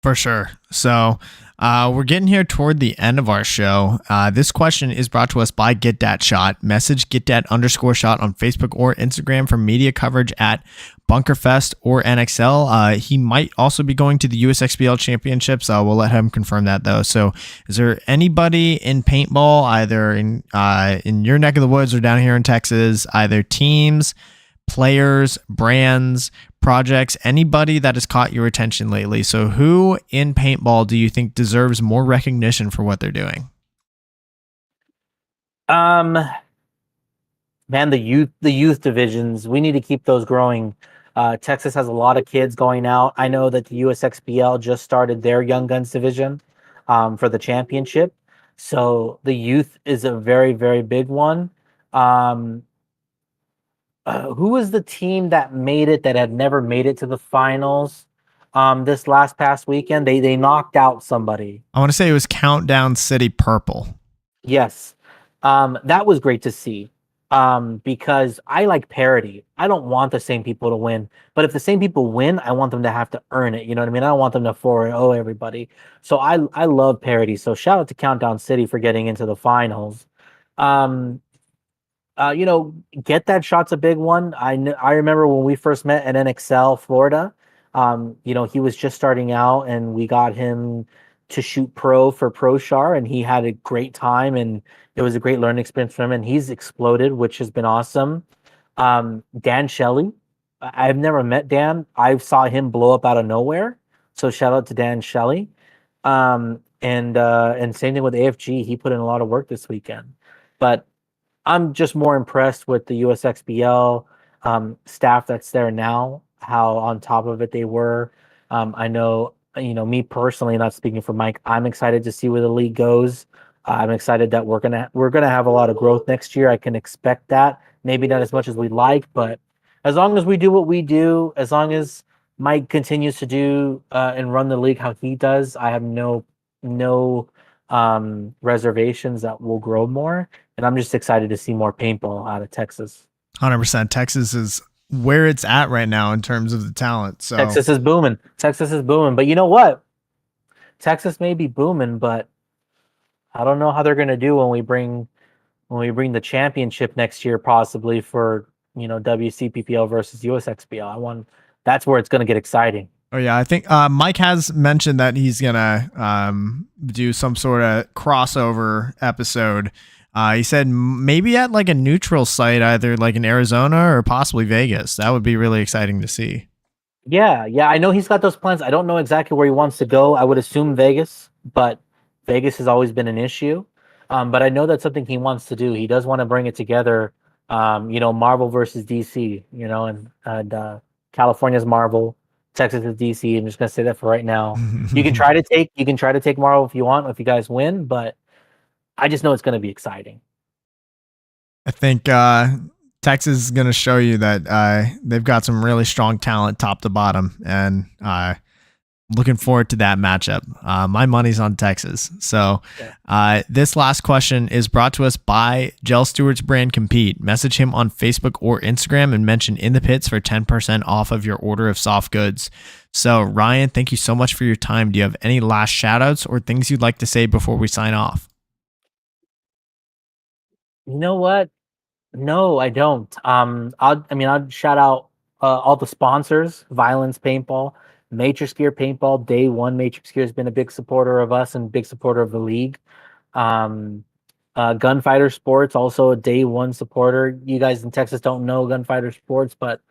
For sure. So we're getting here toward the end of our show. This question is brought to us by Get Dat Shot. Message GetDat_shot on Facebook or Instagram for media coverage at Bunkerfest or NXL. He might also be going to the USXBL championships. We'll let him confirm that though. So is there anybody in paintball, either in your neck of the woods or down here in Texas, either teams, players, brands, projects, anybody that has caught your attention lately? So who in paintball do you think deserves more recognition for what they're doing? Man, the youth divisions, we need to keep those growing. Texas has a lot of kids going out. I know that the USXBL just started their Young Guns division for the championship. So the youth is a very, very big one. Who was the team that had never made it to the finals this past weekend? They knocked out somebody. I want to say it was Countdown City Purple. Yes. That was great to see. Because I like parity. I don't want the same people to win, but if the same people win, I want them to have to earn it. You know what I mean? I don't want them to 4-0 everybody. So I love parity. So shout out to Countdown City for getting into the finals. Get That Shot's a big one. I remember when we first met at NXL Florida. He was just starting out, and we got him to shoot pro for ProShar, and he had a great time, and it was a great learning experience for him, and he's exploded, which has been awesome. Dan Shelley, I've never met Dan. I saw him blow up out of nowhere, so shout out to Dan Shelley. And same thing with AFG. He put in a lot of work this weekend, but I'm just more impressed with the USXBL staff that's there now, how on top of it they were. I know, me personally, not speaking for Mike, I'm excited to see where the league goes. I'm excited that we're gonna have a lot of growth next year. I can expect that. Maybe not as much as we'd like, but as long as we do what we do, as long as Mike continues to do and run the league how he does, I have no reservations that will grow more. And I'm just excited to see more paintball out of Texas. 100%. Texas is where it's at right now in terms of the talent. So Texas is booming. But you know what? Texas may be booming, but I don't know how they're going to do when we bring the championship next year, possibly for WCPPL versus USXBL. That's where it's going to get exciting. Oh yeah, I think Mike has mentioned that he's gonna do some sort of crossover episode. He said maybe at like a neutral site, either like in Arizona or possibly Vegas. That would be really exciting to see. Yeah, I know he's got those plans. I don't know exactly where he wants to go. I would assume Vegas, but Vegas has always been an issue. But I know that's something he wants to do. He does want to bring it together. Marvel versus DC. And California's Marvel. Texas is DC. I'm just gonna say that for right now. You can try to take Marvel if you want, if you guys win, but I just know it's gonna be exciting. I think Texas is going to show you that they've got some really strong talent top to bottom, and looking forward to that matchup. My money's on Texas. So this last question is brought to us by Gel Stewart's brand Compete. Message him on Facebook or Instagram and mention In the Pits for 10% off of your order of soft goods. So Ryan, thank you so much for your time. Do you have any last shout outs or things you'd like to say before we sign off? You know what? No, I don't. I'd shout out all the sponsors: Violence Paintball, Matrix Gear Paintball. Day one, Matrix Gear has been a big supporter of us and big supporter of the league. Gunfighter Sports, also a day one supporter. You guys in Texas don't know Gunfighter Sports, but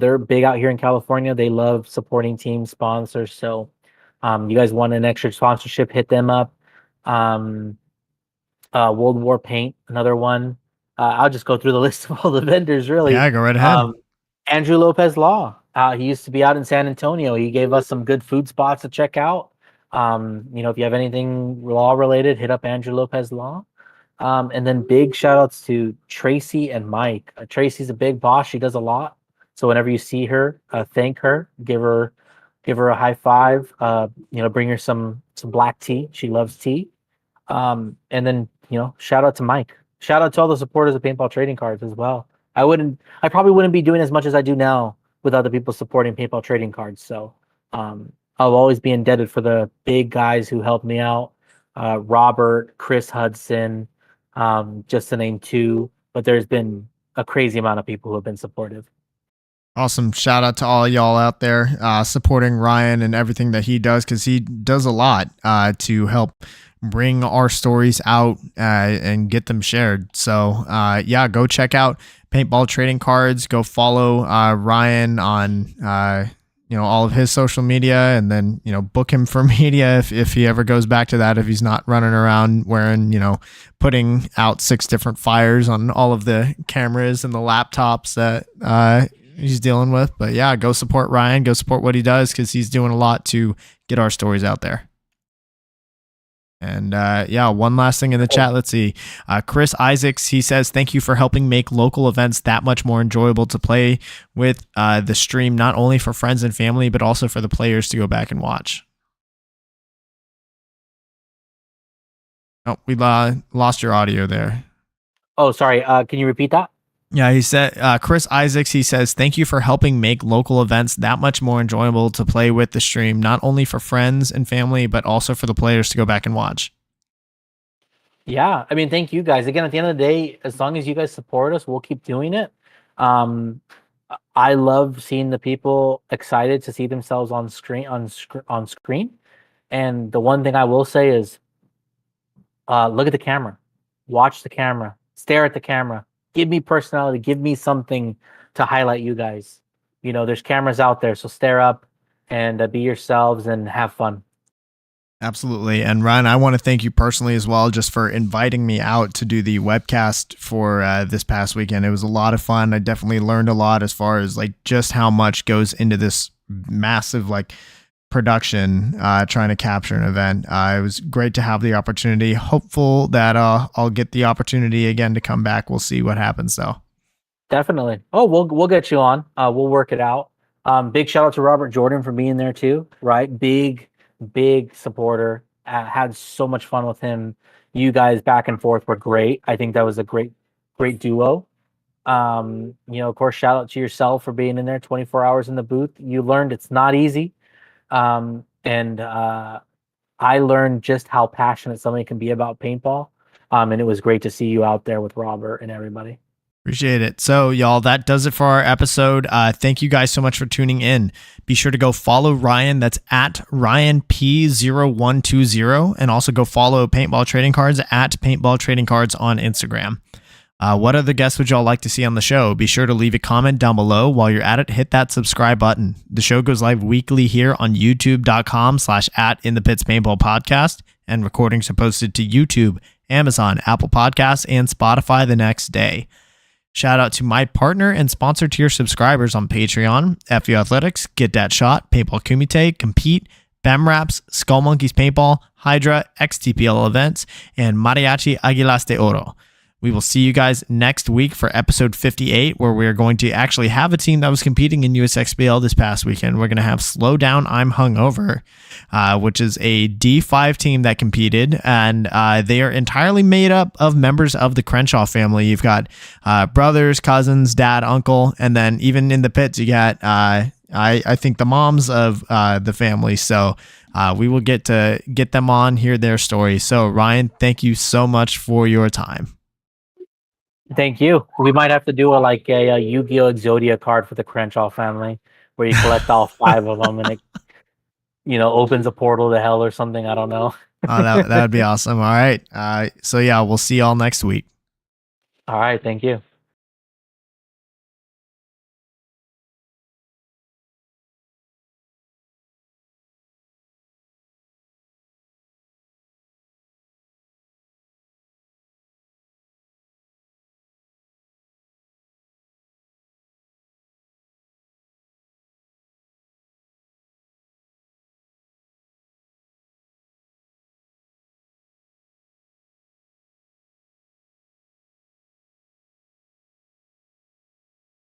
they're big out here in California. They love supporting team sponsors. So you guys want an extra sponsorship, hit them up. World War Paint, another one. I'll just go through the list of all the vendors, really. Yeah, go right ahead. Andrew Lopez Law. He used to be out in San Antonio. He gave us some good food spots to check out. If you have anything law related, hit up Andrew Lopez Law. And then big shout outs to Tracy and Mike. Tracy's a big boss. She does a lot. So whenever you see her, thank her, give her a high five. Bring her some black tea. She loves tea. And then, shout out to Mike. Shout out to all the supporters of Paintball Trading Cards as well. I probably wouldn't be doing as much as I do now without the people supporting Paintball Trading Cards. So I'll always be indebted for the big guys who helped me out. Robert, Chris Hudson, just to name two. But there's been a crazy amount of people who have been supportive. Awesome. Shout out to all y'all out there supporting Ryan and everything that he does, because he does a lot to help bring our stories out and get them shared. So go check out Paintball Trading Cards. Go follow Ryan on all of his social media, and then book him for media if he ever goes back to that, if he's not running around wearing putting out 6 different fires on all of the cameras and the laptops that he's dealing with. But yeah, go support Ryan, go support what he does, because he's doing a lot to get our stories out there. And one last thing in the chat. Let's see. Chris Isaacs, he says, thank you for helping make local events that much more enjoyable to play with the stream, not only for friends and family, but also for the players to go back and watch. Oh, we lost your audio there. Oh, sorry. Can you repeat that? Yeah, he said, Chris Isaacs, he says, thank you for helping make local events that much more enjoyable to play with the stream, not only for friends and family, but also for the players to go back and watch. Yeah, thank you guys. Again, at the end of the day, as long as you guys support us, we'll keep doing it. I love seeing the people excited to see themselves on screen. And the one thing I will say is, look at the camera, watch the camera, stare at the camera. Give me personality. Give me something to highlight you guys. There's cameras out there, so stare up and be yourselves and have fun. Absolutely. And Ryan, I want to thank you personally as well, just for inviting me out to do the webcast for this past weekend. It was a lot of fun. I definitely learned a lot as far as just how much goes into this massive production, trying to capture an event. It was great to have the opportunity. Hopeful that I'll get the opportunity again to come back. We'll see what happens though. Definitely. Oh, we'll get you on. We'll work it out. Big shout out to Robert Jordan for being there too. Right, big supporter. Had so much fun with him. You guys back and forth were great. I think that was a great duo. Of course, shout out to yourself for being in there 24 hours in the booth. You learned it's not easy. I learned just how passionate somebody can be about paintball. And it was great to see you out there with Robert and everybody. Appreciate it. So y'all, that does it for our episode. Thank you guys so much for tuning in. Be sure to go follow Ryan. That's at RyanP0120. And also go follow Paintball Trading Cards at Paintball Trading Cards on Instagram. What other guests would y'all like to see on the show? Be sure to leave a comment down below. While you're at it, hit that subscribe button. The show goes live weekly here on youtube.com/@inthepitspaintballpodcast, and recordings are posted to YouTube, Amazon, Apple Podcasts, and Spotify the next day. Shout out to my partner and sponsor tier subscribers on Patreon: FU Athletics, Get That Shot, Paintball Kumite, Compete, Bem Raps, Skull Monkeys Paintball, Hydra, XTPL Events, and Mariachi Aguilas de Oro. We will see you guys next week for episode 58, where we're going to actually have a team that was competing in USXBL this past weekend. We're going to have Slow Down, I'm Hungover, which is a D5 team that competed, and they are entirely made up of members of the Crenshaw family. You've got brothers, cousins, dad, uncle, and then even in the pits, you got, I think, the moms of the family. So we will get to get them on, hear their story. So Ryan, thank you so much for your time. Thank you. We might have to do a Yu-Gi-Oh! Exodia card for the Crenshaw family, where you collect all 5 of them, and it, opens a portal to hell or something. I don't know. That would be awesome. All right. So yeah, we'll see y'all next week. All right. Thank you.